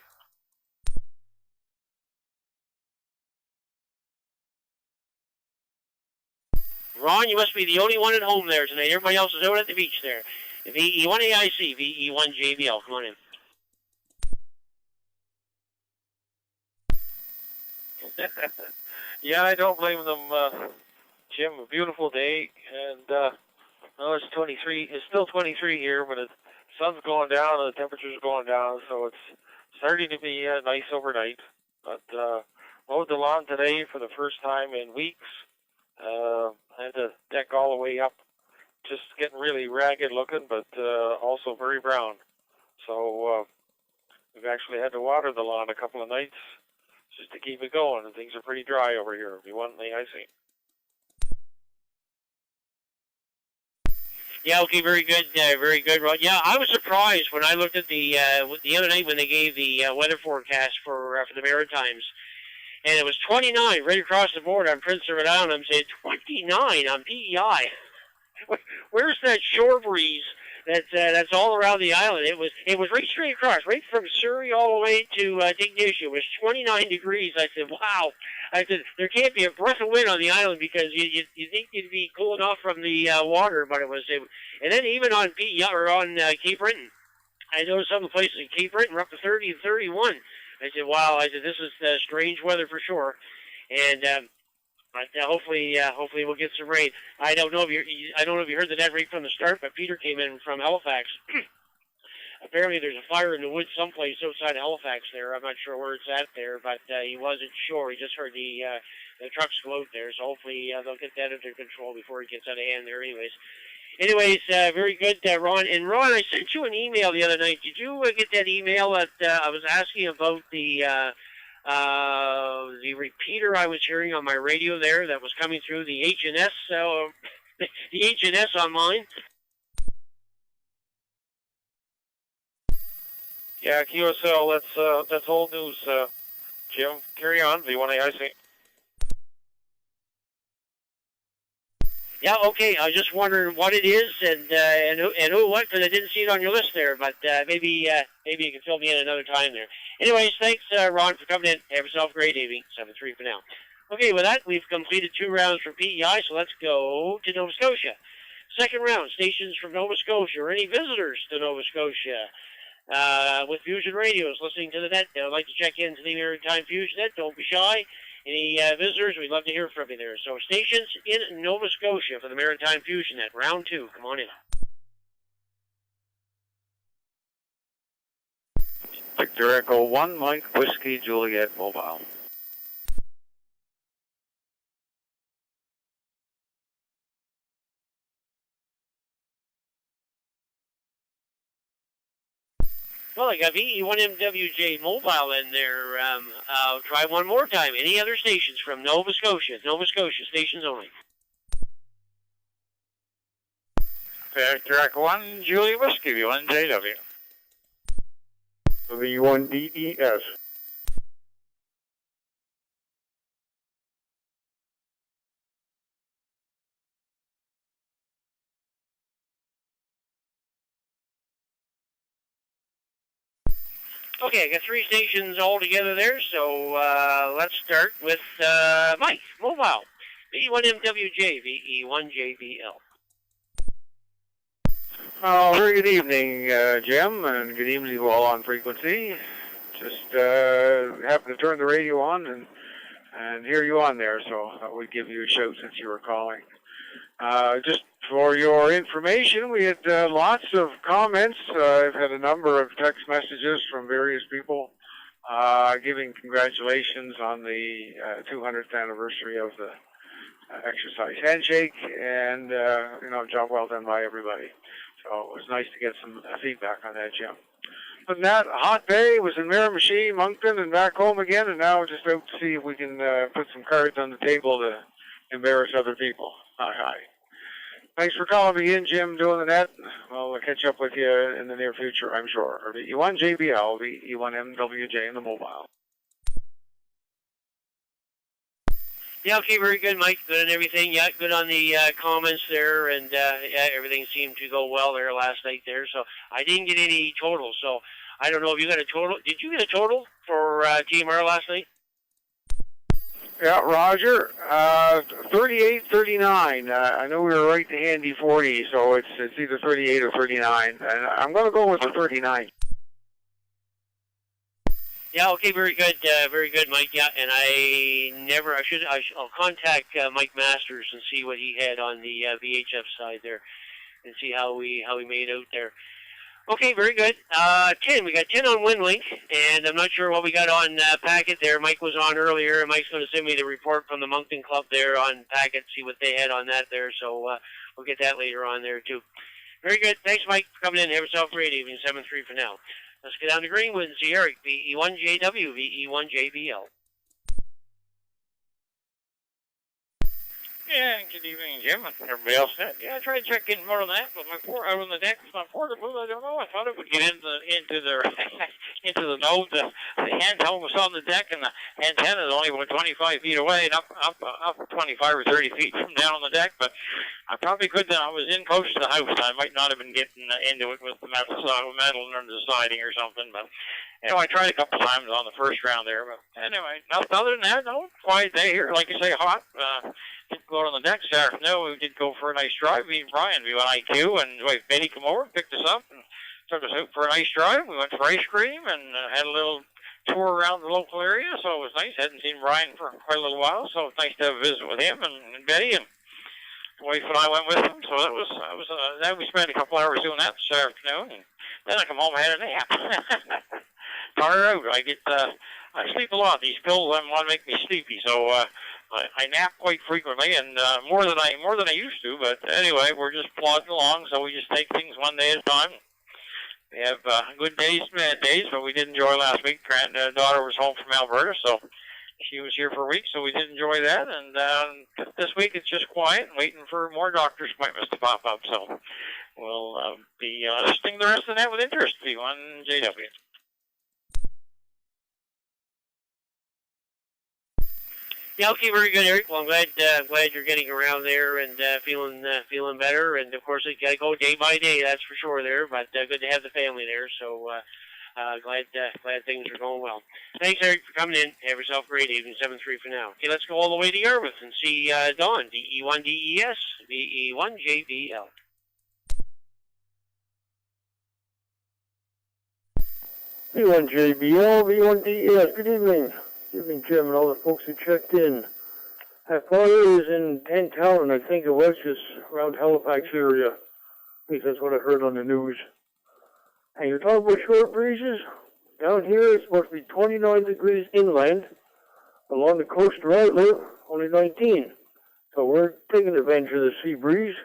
Ron, you must be the only one at home there tonight. Everybody else is out at the beach there. VE1AIC, VE1JBL. Come on in. Yeah, I don't blame them, Jim. A beautiful day, and it's 23. It's still 23 here, but the sun's going down and the temperature's going down, so it's starting to be nice overnight. But mowed the lawn today for the first time in weeks. I had the deck all the way up, just getting really ragged looking, but also very brown. So we've actually had to water the lawn a couple of nights just to keep it going, and things are pretty dry over here. If you want the icing. Yeah, okay, very good, Ron. Yeah, I was surprised when I looked at the other night when they gave the weather forecast for the Maritimes, and it was 29 right across the board on Prince Edward Island. I'm saying 29 on PEI. Where's that shore breeze that's all around the island? It was right straight across, right from Surrey all the way to Ignition. It was 29 degrees. I said, wow. I said, there can't be a breath of wind on the island because you think you'd be cooling off from the water, but it was. And then even on PEI or on Cape Breton, I noticed some of the places in Cape Breton were up to 30 and 31. I said, wow. I said, this is strange weather for sure, and. But hopefully we'll get some rain. I don't know if you heard the net right from the start, but Peter came in from Halifax. Apparently there's a fire in the woods someplace outside of Halifax there. I'm not sure where it's at there, but he wasn't sure. He just heard the trucks go out there, so hopefully they'll get that under control before it gets out of hand there Anyways, very good, Ron. And Ron, I sent you an email the other night. Did you get that email that I was asking about the repeater I was hearing on my radio there that was coming through the HNS, the HNS online? Yeah, QSL. That's old news, Jim. Carry on. V1AIC. Yeah, okay. I was just wondering what it is and who what, because I didn't see it on your list there. But maybe you can fill me in another time there. Anyways, thanks, Ron, for coming in. Have yourself a great evening. 7-3 for now. Okay, with that, we've completed 2 rounds for PEI, so let's go to Nova Scotia. Second round, stations from Nova Scotia, or any visitors to Nova Scotia with Fusion Radios listening to the net. I'd like to check into the Maritime Fusion Net. Don't be shy. Any visitors, we'd love to hear from you there. So stations in Nova Scotia for the Maritime Fusion Net, round 2. Come on in. Victor Echo 1, Mike Whiskey Juliet Mobile. Well, I got VE1MWJ Mobile in there. I'll try one more time. Any other stations from Nova Scotia? Nova Scotia, stations only. Victor Echo 1, Juliet Whiskey, V1JW. V1DES. Okay, I got 3 stations all together there, so let's start with Mike, Mobile. VE1MWJ, VE1JBL. Very good evening, Jim, and good evening to all on frequency. Just happened to turn the radio on and hear you on there, so I would give you a shout since you were calling. Just for your information, we had lots of comments. I've had a number of text messages from various people giving congratulations on the 200th anniversary of the exercise handshake, and job well done by everybody. So it was nice to get some feedback on that, Jim. Other than that, a hot day. Was in Miramichi, Moncton, and back home again, and now just out to see if we can put some cards on the table to embarrass other people. Hi. Thanks for calling me in, Jim, doing the net. Well, I'll catch up with you in the near future, I'm sure. VE1JBL, VE1MWJ in the mobile. Yeah, okay, very good, Mike. Good on everything. Yeah, good on the comments there, and yeah, everything seemed to go well there last night there. So I didn't get any totals, so I don't know if you got a total. Did you get a total for TMR last night? Yeah, Roger. 38-39. I know we were right to handy 40, so it's either 38 or 39. And I'm going to go with the 39. Yeah, okay, very good, Mike. Yeah, and I'll contact Mike Masters and see what he had on the VHF side there, and see how we made out there. Okay, very good. 10. We got 10 on WinLink, and I'm not sure what we got on Packet there. Mike was on earlier, and Mike's going to send me the report from the Moncton Club there on Packet, see what they had on that there. So we'll get that later on there too. Very good. Thanks, Mike, for coming in. Have yourself a great evening. 7-3 for now. Let's get down to Greenwood and see Eric, VE1JW, VE1JBL. Yeah, good evening, Jim. Everybody else said, yeah, I tried to check in more on that, but out on the deck, my portable, I don't know. I thought it would get into the into the node. The handheld was on the deck, and the antenna is only about 25 feet away, and up 25 or 30 feet from down on the deck. But I probably could. I was in close to the house. I might not have been getting into it with the metal under the siding or something. But anyway, I tried a couple times on the first round there. But anyway, other than that, no, quiet day here. Like you say, hot. Didn't go out on the deck this afternoon. We did go for a nice drive. Me and Brian, we went IQ, and Betty come over and picked us up and took us out for a nice drive. We went for ice cream and had a little tour around the local area, so it was nice. Hadn't seen Brian for quite a little while, so it was nice to have a visit with him and Betty, and the wife and I went with them. So that was then we spent a couple hours doing that this afternoon, and then I come home and had a nap. Tired out. I sleep a lot. These pills want to make me sleepy, so I nap quite frequently, and more than I used to. But anyway, we're just plodding along, so we just take things one day at a time. We have good days, bad days, but we did enjoy last week. Daughter was home from Alberta, so she was here for a week, so we did enjoy that. And this week it's just quiet, waiting for more doctor's appointments to pop up. So we'll be listening to the rest of that with interest. V1JW. Yeah, okay, very good, Eric. Well, I'm glad you're getting around there and feeling better. And of course, you got to go day by day. That's for sure there. But good to have the family there. So glad things are going well. Thanks, Eric, for coming in. Have yourself a great evening. 7-3 for now. Okay, let's go all the way to Yarmouth and see Dawn. DE1DES, VE1JBL. V1JBL, V1DES. Good evening. Good evening, Jim, and all the folks who checked in. I thought it was in town, and I think it was just around Halifax area. At least that's what I heard on the news. And you're talking about short breezes? Down here it's supposed to be 29 degrees inland. Along the coast where I live, only 19. So we're taking advantage of the sea breeze.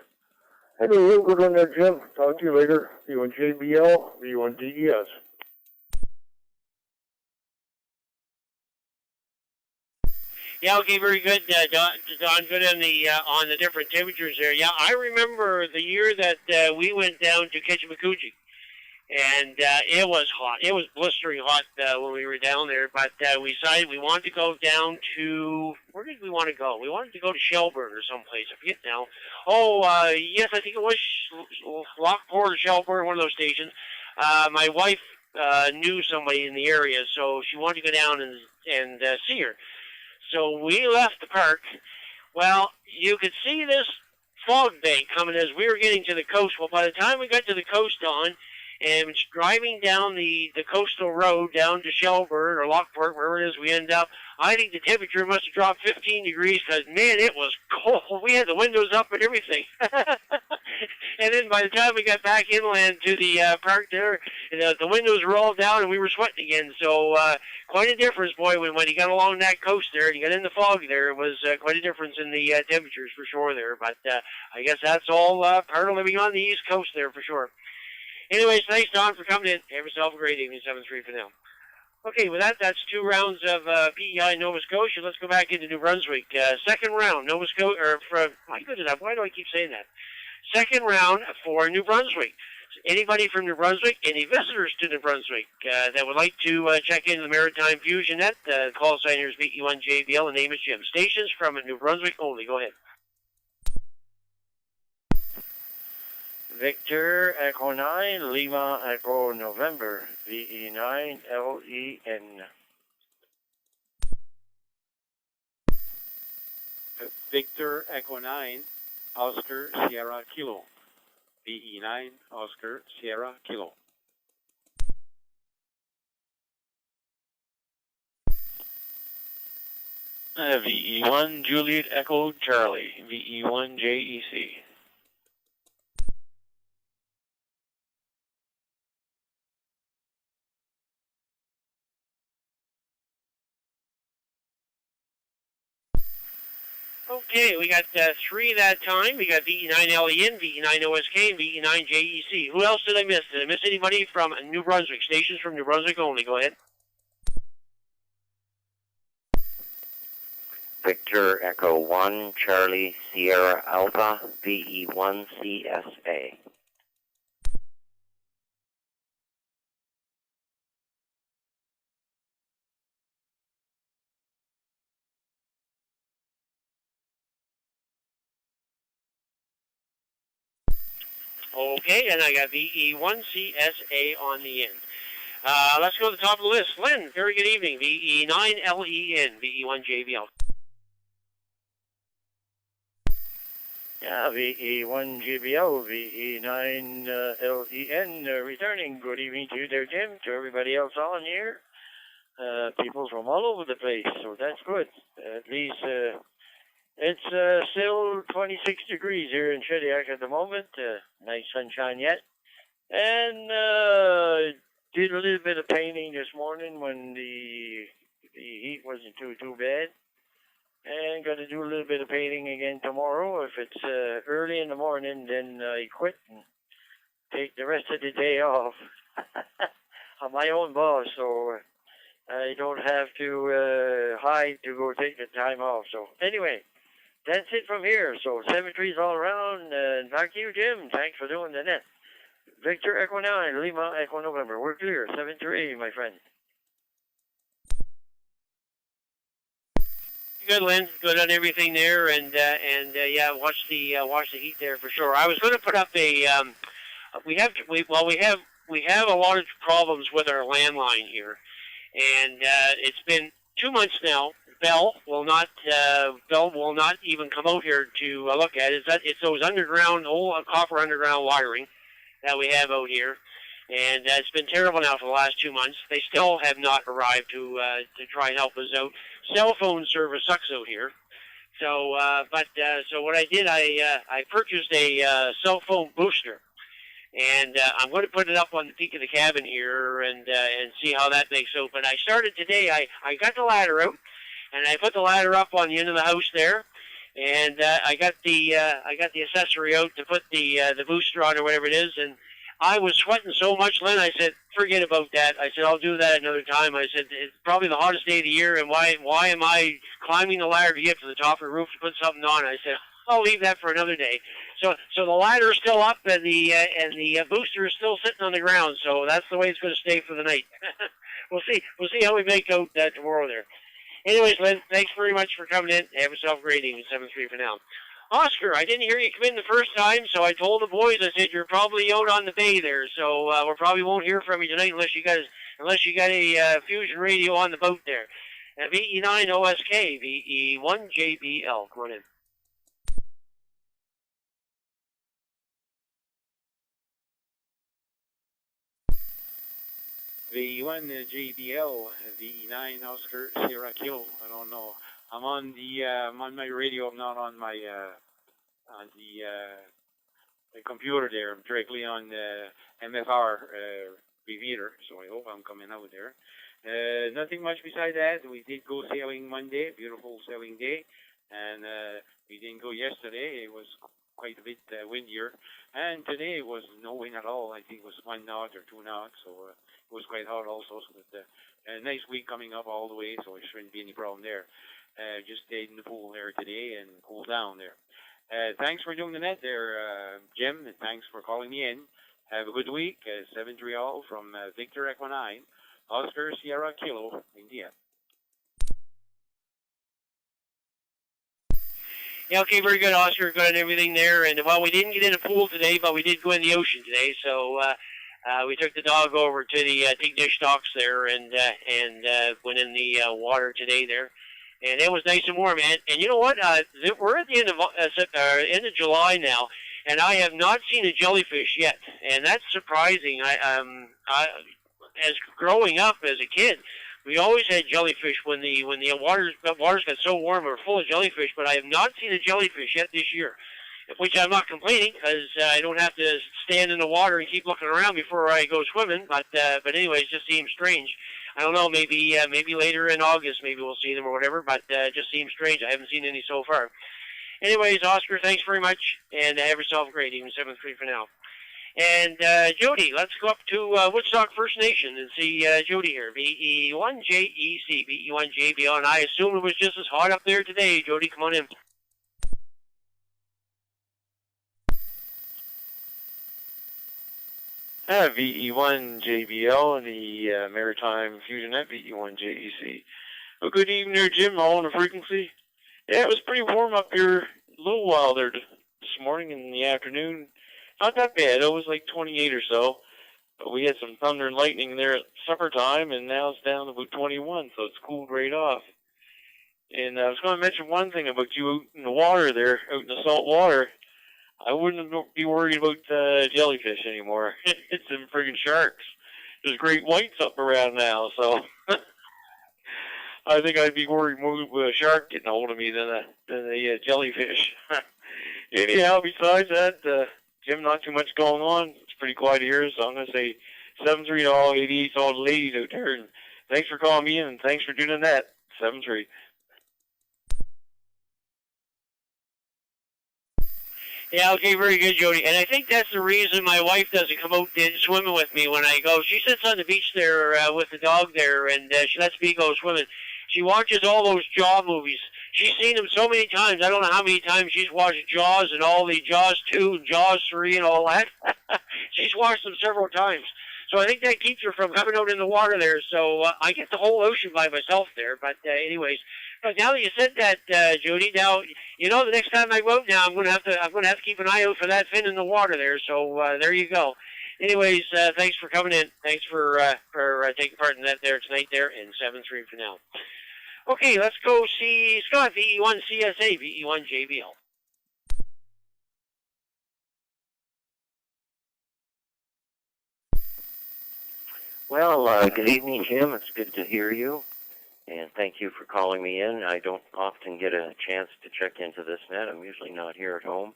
Anyway, good on there, Jim. Talk to you later. V1JBL, V1DES. Yeah, okay, very good, Don. Good on the different temperatures there. Yeah, I remember the year that we went down to Ketchimakuji, and it was hot. It was blistering hot when we were down there. But we decided we wanted to go down to, where did we want to go? We wanted to go to Shelburne or someplace. I forget now. Oh, yes, I think it was Lockport or Shelburne, one of those stations. My wife knew somebody in the area, so she wanted to go down and see her. So we left the park. Well, you could see this fog bank coming as we were getting to the coast. Well, by the time we got to the coast, Don, and driving down the coastal road down to Shelburne or Lockport, wherever it is we end up, I think the temperature must have dropped 15 degrees because, man, it was cold. We had the windows up and everything. And then by the time we got back inland to the park there, the windows were all down and we were sweating again. So quite a difference, boy, when you got along that coast there and you got in the fog there. It was quite a difference in the temperatures for sure there. But I guess that's all part of living on the East Coast there for sure. Anyways, thanks, Don, for coming in. Have yourself a great evening. 7-3 for now. Okay, with that, that's 2 rounds of PEI Nova Scotia. Let's go back into New Brunswick. Second round, Nova Scotia, or my goodness, why do I keep saying that? Second round for New Brunswick. Anybody from New Brunswick, any visitors to New Brunswick that would like to check into the Maritime Fusion Net, call sign here is VE1JBL. The name is Jim. Stations from New Brunswick only. Go ahead. Victor Echo 9, Lima Echo November, VE9 LEN. Victor Echo 9, Oscar Sierra Kilo, VE9 Oscar Sierra Kilo. VE1 Juliet Echo Charlie, VE1 JEC. Okay, we got 3 that time. We got VE9LEN, VE9OSK, and VE9JEC. Who else did I miss? Did I miss anybody from New Brunswick? Stations from New Brunswick only. Go ahead. Victor Echo 1, Charlie Sierra Alpha, VE1 CSA. Okay, and I got VE1CSA on the end. Let's go to the top of the list. Lynn, very good evening. VE9LEN, VE1JBL. Yeah, VE1GBL, VE9LEN, returning. Good evening to you there, Jim, to everybody else on here. People from all over the place, so that's good. At least it's still 26 degrees here in Shediac at the moment. Nice sunshine yet. And did a little bit of painting this morning when the heat wasn't too bad. And going to do a little bit of painting again tomorrow. If it's early in the morning, then I quit and take the rest of the day off. I'm my own boss, so I don't have to hide to go take the time off. So anyway, that's it from here. So 7-3s all around. And back to you, Jim. Thanks for doing the net. Victor Echo 9, Lima Echo November. We're clear. 7-3, my friend. Good, Lynn. Good on everything there, and yeah, watch the heat there for sure. I was going to put up a we have a lot of problems with our landline here, and it's been 2 months now. Bell will not even come out here to look at it. It's those underground old copper underground wiring that we have out here. And it's been terrible now for the last 2 months. They still have not arrived to try and help us out. Cell phone service sucks out here. So, so what I did, I purchased a cell phone booster, and I'm going to put it up on the peak of the cabin here and see how that makes out. But I started today. I got the ladder out, and I put the ladder up on the end of the house there. And I got the accessory out to put the booster on or whatever it is, and I was sweating so much, Lynn. I said, forget about that. I said, I'll do that another time. I said, it's probably the hottest day of the year, and why am I climbing the ladder to get to the top of the roof to put something on? I said, I'll leave that for another day. So the ladder is still up, and the booster is still sitting on the ground. So that's the way it's going to stay for the night. We'll see how we make out tomorrow there. Anyways, Lynn, thanks very much for coming in. Have yourself a great evening. 7-3 for now. Oscar, I didn't hear you come in the first time, so I told the boys, I said, you're probably out on the bay there, so we probably won't hear from you tonight unless you got a fusion radio on the boat there. VE9 OSK, VE1 JBL. Come on in. VE1 JBL, VE9 Oscar Sierra Kilo. I don't know. I'm on my radio. I'm not on my the computer there. I'm directly on the MFR repeater, so I hope I'm coming out there. Nothing much beside that. We did go sailing Monday, beautiful sailing day, and we didn't go yesterday. It was quite a bit windier, and today it was no wind at all. I think it was 1 knot or 2 knots, so it was quite hot also. So a nice week coming up all the way, so there shouldn't be any problem there. Just stayed in the pool there today and cooled down there. Thanks for doing the net there, Jim, and thanks for calling me in. Have a good week. 730 from Victor Echo 9, Oscar Sierra Kilo, India. Yeah, okay, very good, Oscar. Got everything there. And, well, we didn't get in the pool today, but we did go in the ocean today. So we took the dog over to the Big Dish Docks there and went in the water today there. And it was nice and warm. And you know what? We're at the end of July now, and I have not seen a jellyfish yet. And that's surprising. As growing up as a kid, we always had jellyfish when the waters got so warm or full of jellyfish, but I have not seen a jellyfish yet this year, which I'm not complaining because I don't have to stand in the water and keep looking around before I go swimming. But anyways, it just seems strange. I don't know, maybe later in August maybe we'll see them or whatever, but it just seems strange. I haven't seen any so far. Anyways, Oscar, thanks very much, and have yourself a great evening. 7-3 for now. And Jody, let's go up to Woodstock First Nation and see Jody here. BE1JEC, BE1JBL, and I assume it was just as hot up there today. Jody, come on in. VE1JBL and the Maritime Fusion Net, VE1JEC. Well, good evening there, Jim, all on the frequency. Yeah, it was pretty warm up here a little while there this morning in the afternoon. Not that bad. It was like 28 or so. But we had some thunder and lightning there at supper time, and now it's down to about 21, so it's cooled right off. And I was going to mention one thing about you out in the water there, out in the salt water. I wouldn't be worried about jellyfish anymore. It's them friggin' sharks. There's great whites up around now, so I think I'd be worried more with a shark getting a hold of me than a jellyfish. Anyhow, besides that, Jim, not too much going on. It's pretty quiet here, so I'm going to say 7-3 to all 88 to all the ladies out there. And thanks for calling me in, and thanks for doing that. 7-3. Yeah, okay, very good, Jody. And I think that's the reason my wife doesn't come out and swimming with me when I go. She sits on the beach there with the dog there, and she lets me go swimming. She watches all those Jaws movies. She's seen them so many times. I don't know how many times she's watched Jaws and all the Jaws 2 and Jaws 3 and all that. She's watched them several times. So I think that keeps her from coming out in the water there. So I get the whole ocean by myself there. But anyways, but now that you said that, Judy, now you know the next time I go out now, I'm gonna have to keep an eye out for that fin in the water there. So there you go. Anyways, thanks for coming in. Thanks for taking part in that there tonight there in 7-3 for now. Okay, let's go see Scott, VE1CSA, VE1JBL. Well, good evening, Jim. It's good to hear you, and thank you for calling me in. I don't often get a chance to check into this net. I'm usually not here at home,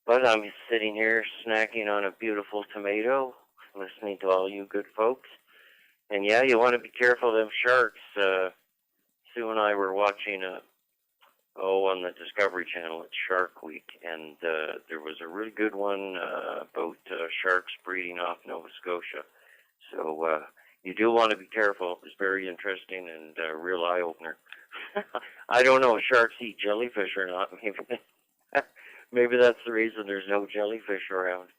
but I'm sitting here snacking on a beautiful tomato, listening to all you good folks. And yeah, you want to be careful of them sharks. Sue and I were watching on the Discovery Channel, it's Shark Week, and there was a really good one about sharks breeding off Nova Scotia. So you do want to be careful. It was very interesting and a real eye-opener. I don't know if sharks eat jellyfish or not. Maybe that's the reason there's no jellyfish around.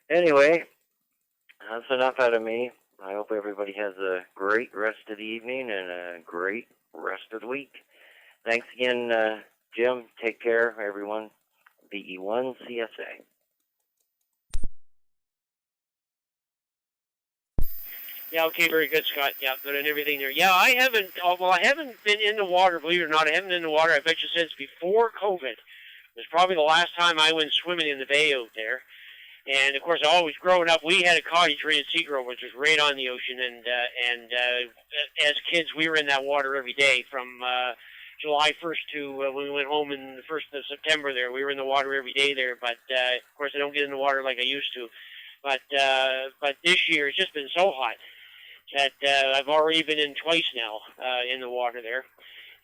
Anyway, that's enough out of me. I hope everybody has a great rest of the evening and a great rest of the week. Thanks again, Jim. Take care, everyone. VE1CSA. Yeah, okay, very good, Scott. Yeah, good and everything there. Yeah, I haven't been in the water, believe it or not. I haven't been in the water, I bet you, since before COVID. It was probably the last time I went swimming in the bay out there. And, of course, always growing up, we had a cottage right at Seagrove, which was right on the ocean. And as kids, we were in that water every day from July 1st to when we went home in the 1st of September there. We were in the water every day there. But, of course, I don't get in the water like I used to. But this year, it's just been so hot that I've already been in twice now in the water there.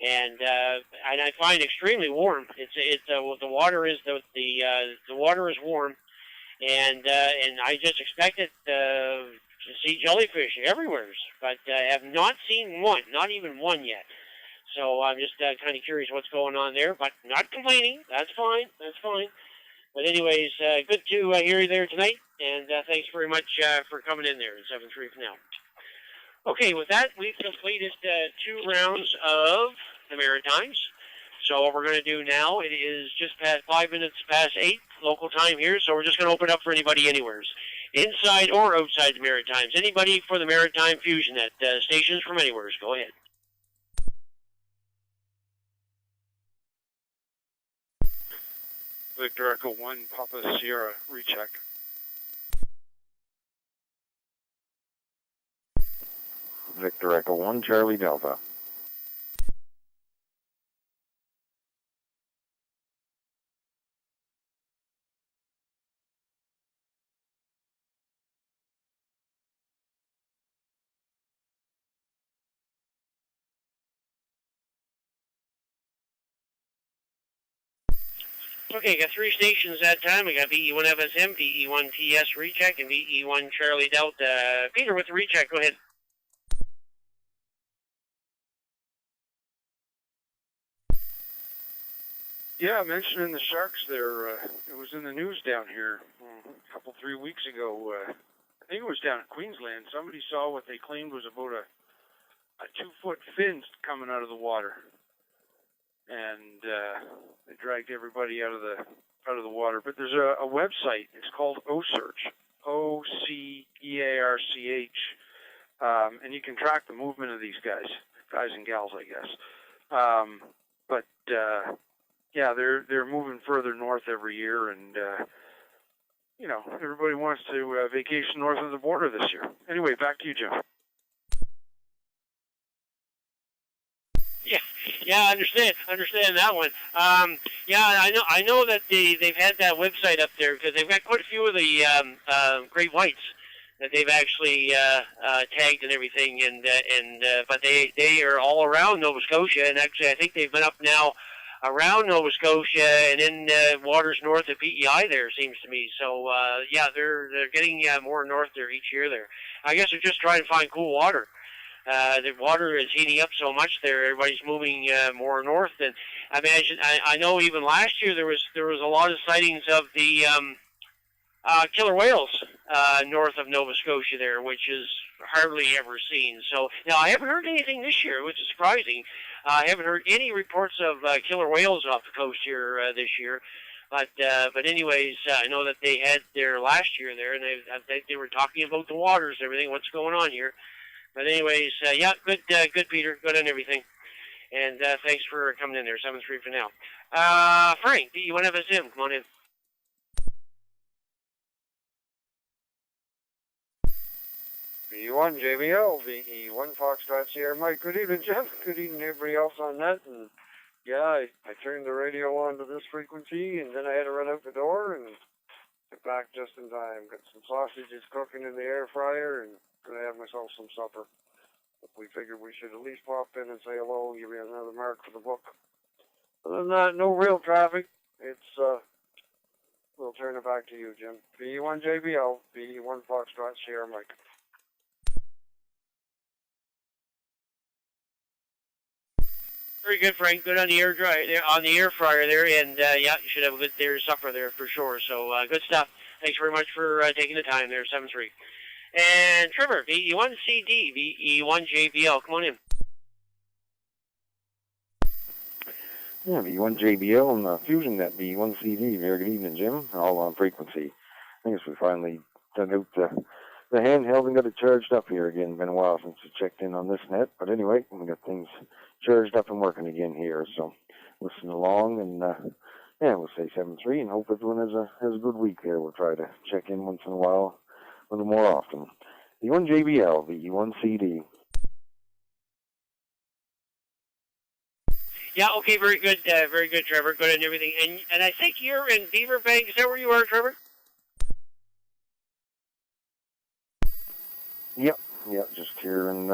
And I find it extremely warm. The water is the water is warm. And I just expected to see jellyfish everywhere, but I have not seen one, not even one yet. So I'm just kind of curious what's going on there, but not complaining. That's fine. That's fine. But anyways, good to hear you there tonight, and thanks very much for coming in there in 7-3 for now. Okay, with that, we've completed 2 rounds of the Maritimes. So what we're going to do now, it is just past 5 minutes past 8 local time here, so we're just going to open up for anybody anywheres, inside or outside the Maritimes. Anybody for the Maritime Fusion Net, stations from anywheres, go ahead. Victor Echo 1, Papa Sierra, recheck. Victor Echo 1, Charlie Delta. Okay, got 3 stations that time. We got VE1FSM, VE1TS recheck, and VE1 Charlie Delta. Peter with the recheck, go ahead. Yeah, mentioning the sharks there, it was in the news down here a couple, 3 weeks ago. I think it was down in Queensland. Somebody saw what they claimed was about a 2-foot fin coming out of the water. And they dragged everybody out of the water. But there's a website. It's called OCEARCH, OCEARCH, and you can track the movement of these guys and gals, I guess. But yeah, they're moving further north every year, and you know, everybody wants to vacation north of the border this year. Anyway, back to you, Jim. Yeah, I understand that one. Yeah, I know that they've had that website up there because they've got quite a few of the great whites that they've actually tagged and everything, but they are all around Nova Scotia, and actually I think they've been up now around Nova Scotia and in waters north of PEI there, seems to me. So yeah, they're getting more north there each year there. I guess they're just trying to find cool water. The water is heating up so much there. Everybody's moving more north, and I imagine I know even last year there was a lot of sightings of the killer whales north of Nova Scotia there, which is hardly ever seen. So now I haven't heard anything this year, which is surprising. I haven't heard any reports of killer whales off the coast here this year. But anyways, I know that they had their last year there, and they were talking about the waters and everything, what's going on here. But anyways, yeah, good, Peter, good on everything. And thanks for coming in there, 7-3 for now. Frank, you want to have us in? Come on in. VE1 JBL, VE1 Foxtrot Sierra Mike. Good evening, Jeff. Good evening, everybody else on net. And yeah, I turned the radio on to this frequency, and then I had to run out the door and get back just in time. Got some sausages cooking in the air fryer, and gonna have myself some supper. We figured we should at least pop in and say hello, give you another mark for the book. Other than that, no real traffic. It's we'll turn it back to you, Jim. VE1 JBL, VE1 Foxtrot Sierra Mike. Very good, Frank. Good on the air fryer there, and yeah, you should have a good their supper there for sure. So good stuff. Thanks very much for taking the time there, 7-3. And Trevor, VE1 CD, VE1 JBL, come on in. Yeah, VE1 JBL and Fusion Net, VE1 CD. Very good evening, Jim. All on frequency. I guess we finally dug out the handheld and got it charged up here again. Been a while since we checked in on this net, but anyway, we got things charged up and working again here. So listen along, and yeah, we'll say 7-3, and hope everyone has a good week there. We'll try to check in once in a while, a little more often. VE1 JBL, VE1 CD. Yeah, okay, very good, Trevor. Good and everything. And I think you're in Beaver Bank. Is that where you are, Trevor? Yep, just here in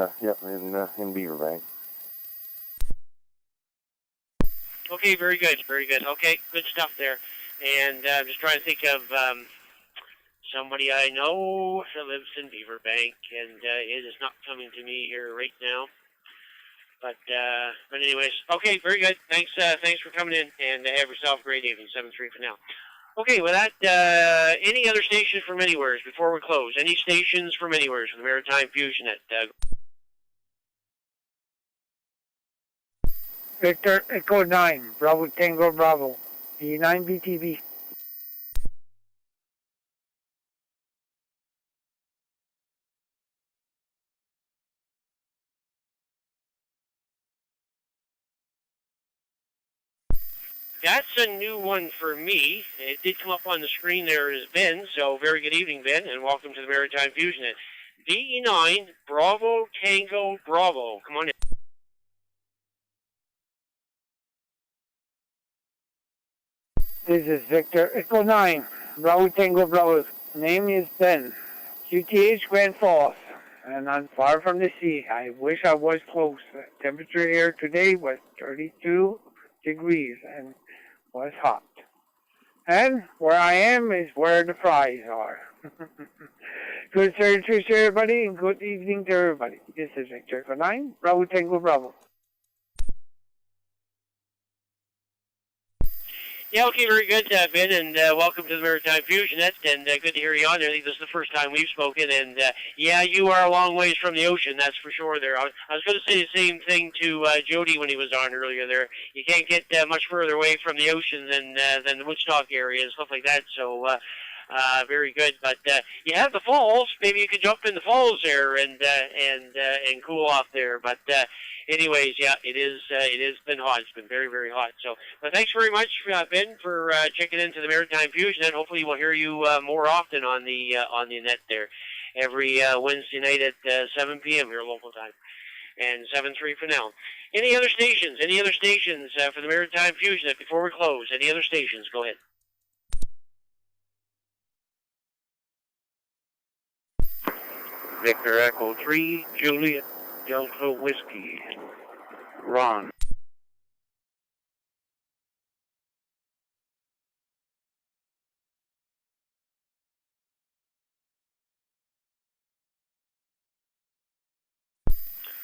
Beaver Bank. Okay, very good. Okay, good stuff there. And I'm just trying to think of somebody I know that lives in Beaver Bank, and it is not coming to me here right now. But anyways, okay, very good. Thanks for coming in, and have yourself a great evening. 7-3 for now. Okay, with that, any other stations from anywheres before we close? Any stations from anywheres for the Maritime Fusion Net? Victor Echo 9, Bravo Tango Bravo, E9 BTV. That's a new one for me. It did come up on the screen there as Ben, so very good evening, Ben, and welcome to the Maritime Fusion Net. DE9, Bravo Tango Bravo. Come on in. This is Victor Echo 9, Bravo Tango Bravo. Name is Ben, QTH Grand Falls, and I'm far from the sea. I wish I was close. The temperature here today was 32 degrees and was hot. And where I am is where the fries are. Good service to everybody, and good evening to everybody. This is Victor Echo 9, Bravo Tango Bravo. Yeah, okay, very good, Ben, and welcome to the Maritime Fusion Net, and good to hear you on there. I think this is the first time we've spoken, and yeah, you are a long ways from the ocean, that's for sure there. I was going to say the same thing to Jody when he was on earlier there. You can't get much further away from the ocean than the Woodstock area and stuff like that, so very good. But you have the falls. Maybe you could jump in the falls there and cool off there. But anyways, yeah, it has been hot. It's been very, very hot. So, but thanks very much, Ben, for checking into the Maritime Fusion, and hopefully we'll hear you more often on the net there every Wednesday night at 7 p.m. here local time. And 7-3 for now. Any other stations? Any other stations for the Maritime Fusion Net before we close? Any other stations? Go ahead. Victor Echo 3, Juliet Delta Whiskey. Ron.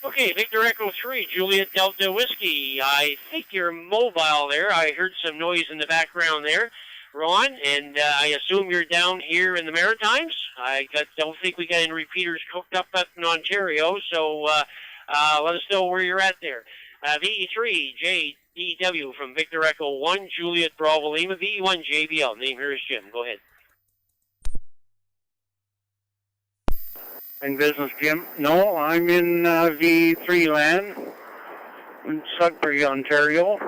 Okay, Victor Echo 3, Juliet Delta Whiskey. I think you're mobile there. I heard some noise in the background there, Ron, and I assume you're down here in the Maritimes. Don't think we got any repeaters cooked up in Ontario, so let us know where you're at there. VE3, JDW from Victor Echo 1, Juliet Bravo Lima, VE1, JBL. Name here is Jim. Go ahead. In business, Jim? No, I'm in V3 land in Sudbury, Ontario,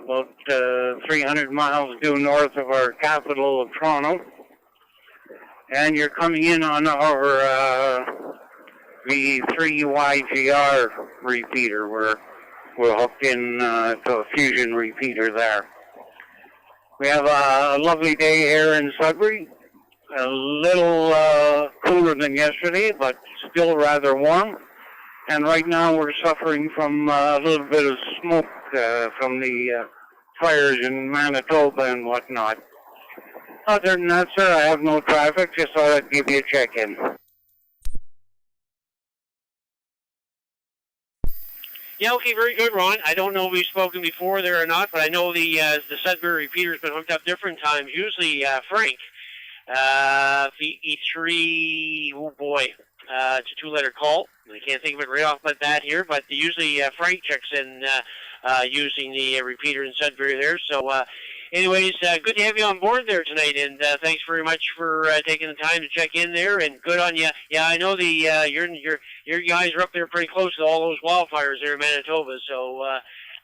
about 300 miles due north of our capital of Toronto. And you're coming in on our V3YGR repeater. We're hooked in to a fusion repeater there. We have a lovely day here in Sudbury. A little cooler than yesterday, but still rather warm. And right now we're suffering from a little bit of smoke from the fires in Manitoba and whatnot. Other than that, sir, I have no traffic. Just thought I'd give you a check-in. Yeah, okay, very good, Ron. I don't know if we've spoken before there or not, but I know the Sudbury repeater's been hooked up different times. Usually Frank. VE3, oh boy, it's a two-letter call. I can't think of it right off the bat here, but usually Frank checks in using the repeater in Sudbury there. So, anyways, good to have you on board there tonight, and thanks very much for taking the time to check in there. And good on you. Yeah, I know your guys are up there pretty close to all those wildfires there in Manitoba. So,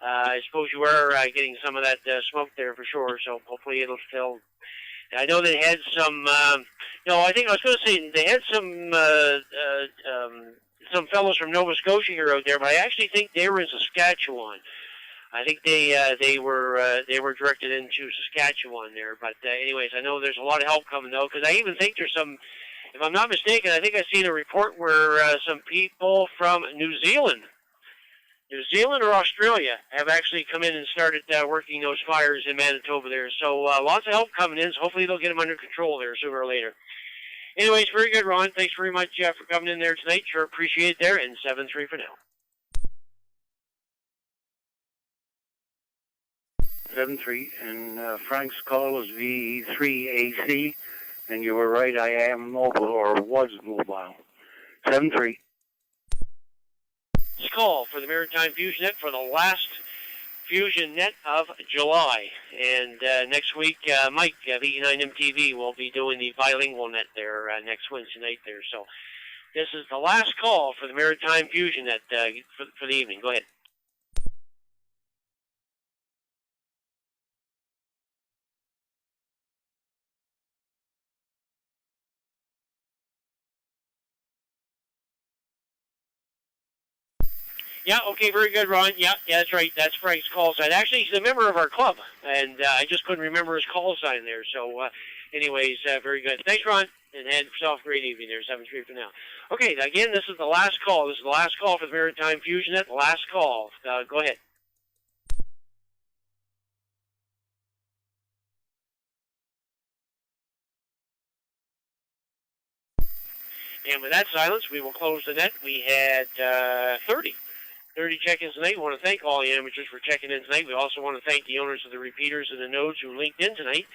I suppose you are getting some of that smoke there for sure. So hopefully it'll still. I know they had some. I think I was going to say they had some fellows from Nova Scotia here out there, but I actually think they were in Saskatchewan. I think they were directed into Saskatchewan there. But anyways, I know there's a lot of help coming though, because I even think there's some. If I'm not mistaken, I think I've seen a report where some people from New Zealand or Australia have actually come in and started working those fires in Manitoba there. So lots of help coming in, so hopefully they'll get them under control there sooner or later. Anyways, very good, Ron. Thanks very much for coming in there tonight. Sure appreciate it there, and 7-3 for now. 7-3, and Frank's call was VE3AC, and you were right, I am mobile, or was mobile. 7-3. Call for the Maritime Fusion Net for the last Fusion Net of July. And next week, Mike, VE9MTV, will be doing the bilingual net there next Wednesday night there. So this is the last call for the Maritime Fusion Net for the evening. Go ahead. Yeah, okay, very good, Ron. Yeah, that's right. That's Frank's call sign. Actually, he's a member of our club, and I just couldn't remember his call sign there. So, anyways, very good. Thanks, Ron, and have yourself a great evening there. 7-3 for now. Okay, again, this is the last call. This is the last call for the Maritime Fusion Net. The last call. Go ahead. And with that silence, we will close the net. We had 30 check-ins tonight. We want to thank all the amateurs for checking in tonight. We also want to thank the owners of the repeaters and the nodes who linked in tonight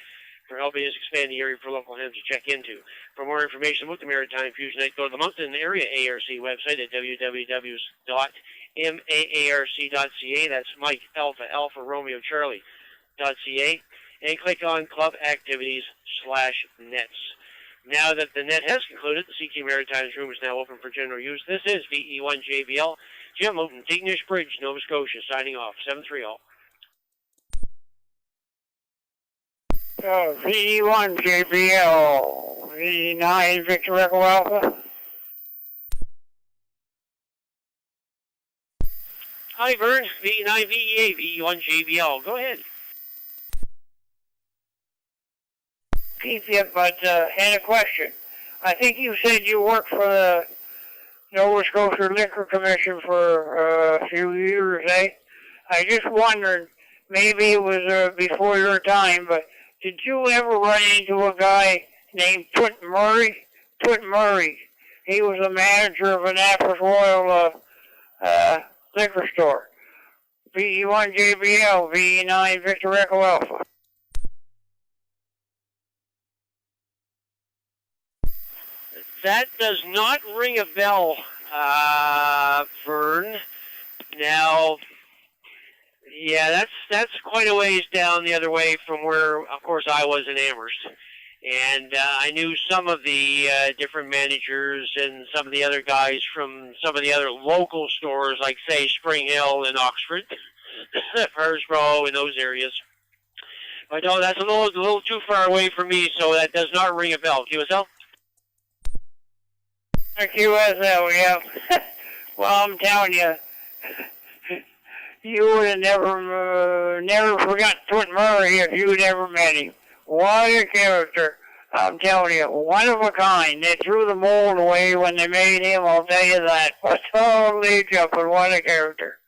for helping us expand the area for local hams to check into. For more information about the Maritime Fusion Net, go to the Moncton Area ARC website at www.maarc.ca. That's Mike Alpha Romeo Charlie.ca. And click on Club Activities/Nets. Now that the net has concluded, the CQ Maritime's room is now open for general use. This is VE1JBL. Jim Houghton, Tignish Bridge, Nova Scotia, signing off. 7-3 all. VE1JBL, VE9 Victor Echo Alpha. Hi, Vern. VE9 VEA, VE1JBL. Go ahead. Keep you, but had a question. I think you said you worked for the Nova Scotia Liquor Commission for a few years, eh? I just wondered, maybe it was before your time, but did you ever run into a guy named Twit Murray? Twit Murray. He was the manager of Annapolis Royal liquor store. VE1JBL, VE9 Victor Echo Alpha. That does not ring a bell, Vern. Now, yeah, that's quite a ways down the other way from where, of course, I was in Amherst. And I knew some of the different managers and some of the other guys from some of the other local stores, like, say, Spring Hill in Oxford, Pursborough, in those areas. But no, that's a little too far away from me, so that does not ring a bell. QSL? QSL, yeah. Well, I'm telling you, you would have never forgot Twit Murray if you'd ever met him. What a character. I'm telling you, one of a kind. They threw the mold away when they made him, I'll tell you that. But totally jumping, what a character.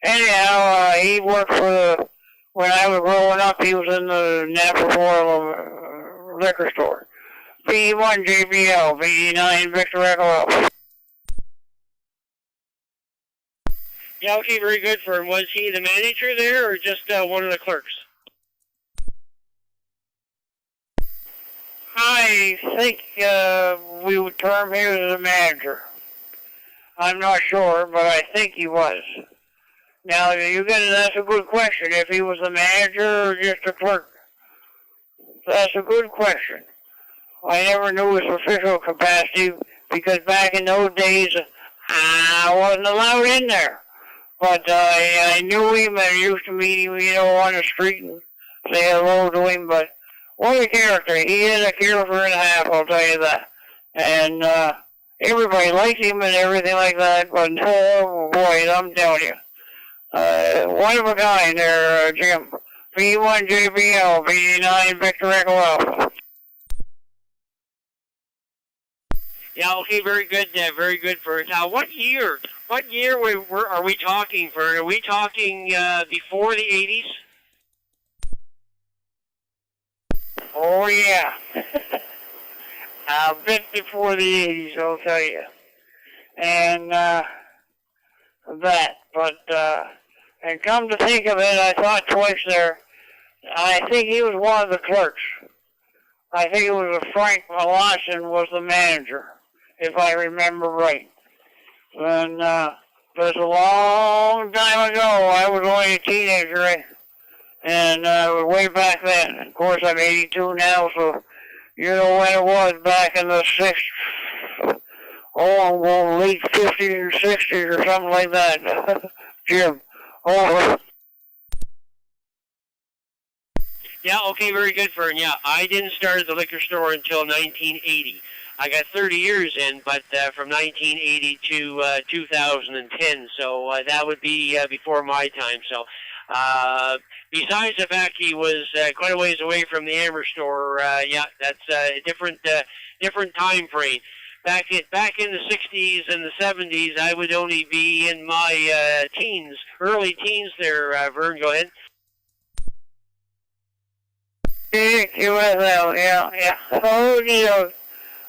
Anyhow, he worked for when I was growing up, he was in the Napa Royal liquor store. VE1JBL, VE9 Victor Echo Alpha. Yeah, okay, very good. Was he the manager there or just one of the clerks? I think we would term him as a manager. I'm not sure, but I think he was. Now, that's a good question. If he was a manager or just a clerk. That's a good question. I never knew his official capacity because back in those days, I wasn't allowed in there. But I knew him and I used to meet him, on the street and say hello to him. But what a character. He is a character and a half, I'll tell you that. And everybody liked him and everything like that. But, oh, boy, I'm telling you. One of a kind there, Jim. VE1JBL, VE9 Victor Echo Alpha. Yeah, okay, very good. Very good for now. What year are we talking for? Are we talking before the 80s? Oh, yeah. A bit before the 80s, I'll tell you. And and come to think of it, I thought twice there. I think he was one of the clerks. I think it was Frank Lawson was the manager, if I remember right. And it was a long time ago. I was only a teenager, and way back then. Of course, I'm 82 now, so you know when it was back in the 60s. Oh, well, late 50s or 60s or something like that. Jim, over. Yeah, okay, very good, Fern. Yeah, I didn't start at the liquor store until 1980. I got 30 years in, but from 1980 to 2010, so that would be before my time. So, besides the fact he was quite a ways away from the Amber store, yeah, that's a different time frame. Back in the 60s and the 70s, I would only be in my teens, early teens there, Vern, go ahead. USL, yeah. Oh, you know,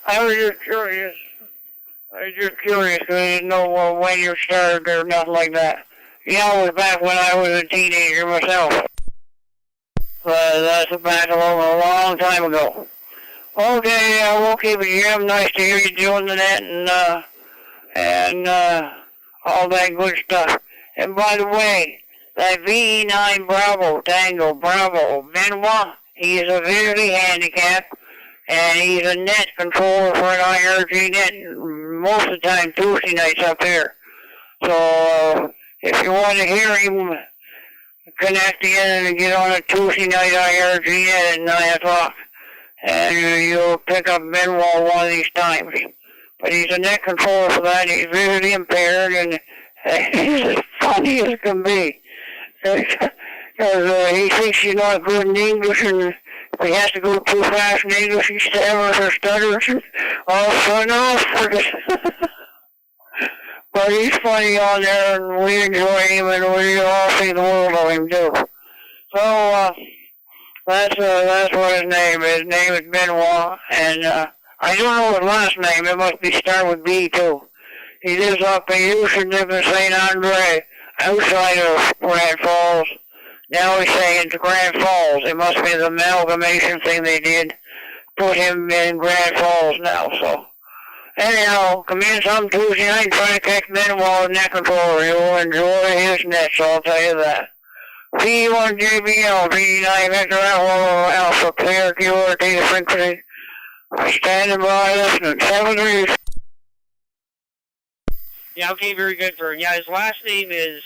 I was just curious. Because I didn't know when you started or nothing like that. Yeah, it was back when I was a teenager myself. That's back a long time ago. Okay, I won't keep it, Jim. Nice to hear you doing the net and all that good stuff. And by the way, that VE9 Bravo, Tango Bravo, Benoit, he is severely handicapped, and he's a net controller for an IRG net most of the time Tuesday nights up here. So if you want to hear him, connect in and get on a Tuesday night IRG net at 9 o'clock. And you'll pick up Benoit one of these times. But he's a net controller for that. He's visually impaired, and he's as funny as can be. Because he thinks he's not good in English, and if he has to go too fast in English, he stammers or stutters, and all fun off for this. But he's funny on there, and we enjoy him, and we all think the world of him, too. So, that's what his name is. His name is Benoit, and I don't know his last name. It must be start with B, too. He lives up in Houston, lives in St. Andre, outside of Grand Falls. Now he's saying to Grand Falls. It must be the amalgamation thing they did. Put him in Grand Falls now, so. Anyhow, come in some Tuesday night and try to catch Benoit net controller. You'll enjoy his nets, I'll tell you that. V1 JBL, V9 Victor Alpha, clear QRT frequency. Standing by, listening. 7-3. Yeah, okay, very good, Vern. Yeah, his last name is,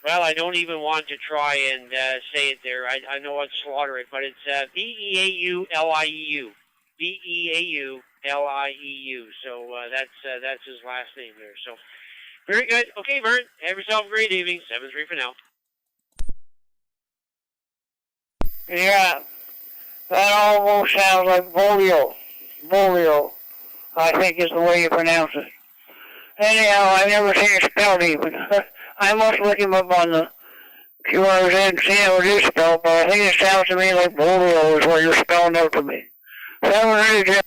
well, I don't even want to try and say it there. I know I'd slaughter it, but it's B-E-A-U-L-I-E-U. B-E-A-U-L-I-E-U. So that's his last name there. So, very good. Okay, Vern, have yourself a great evening. 7-3 for now. Yeah, that almost sounds like Volio. Volio, I think is the way you pronounce it. Anyhow, I've never seen it spelled even. I must look him up on the QRZ and see how it is spelled, but I think it sounds to me like Volio is what you're spelling out to me. 7-3, Jim.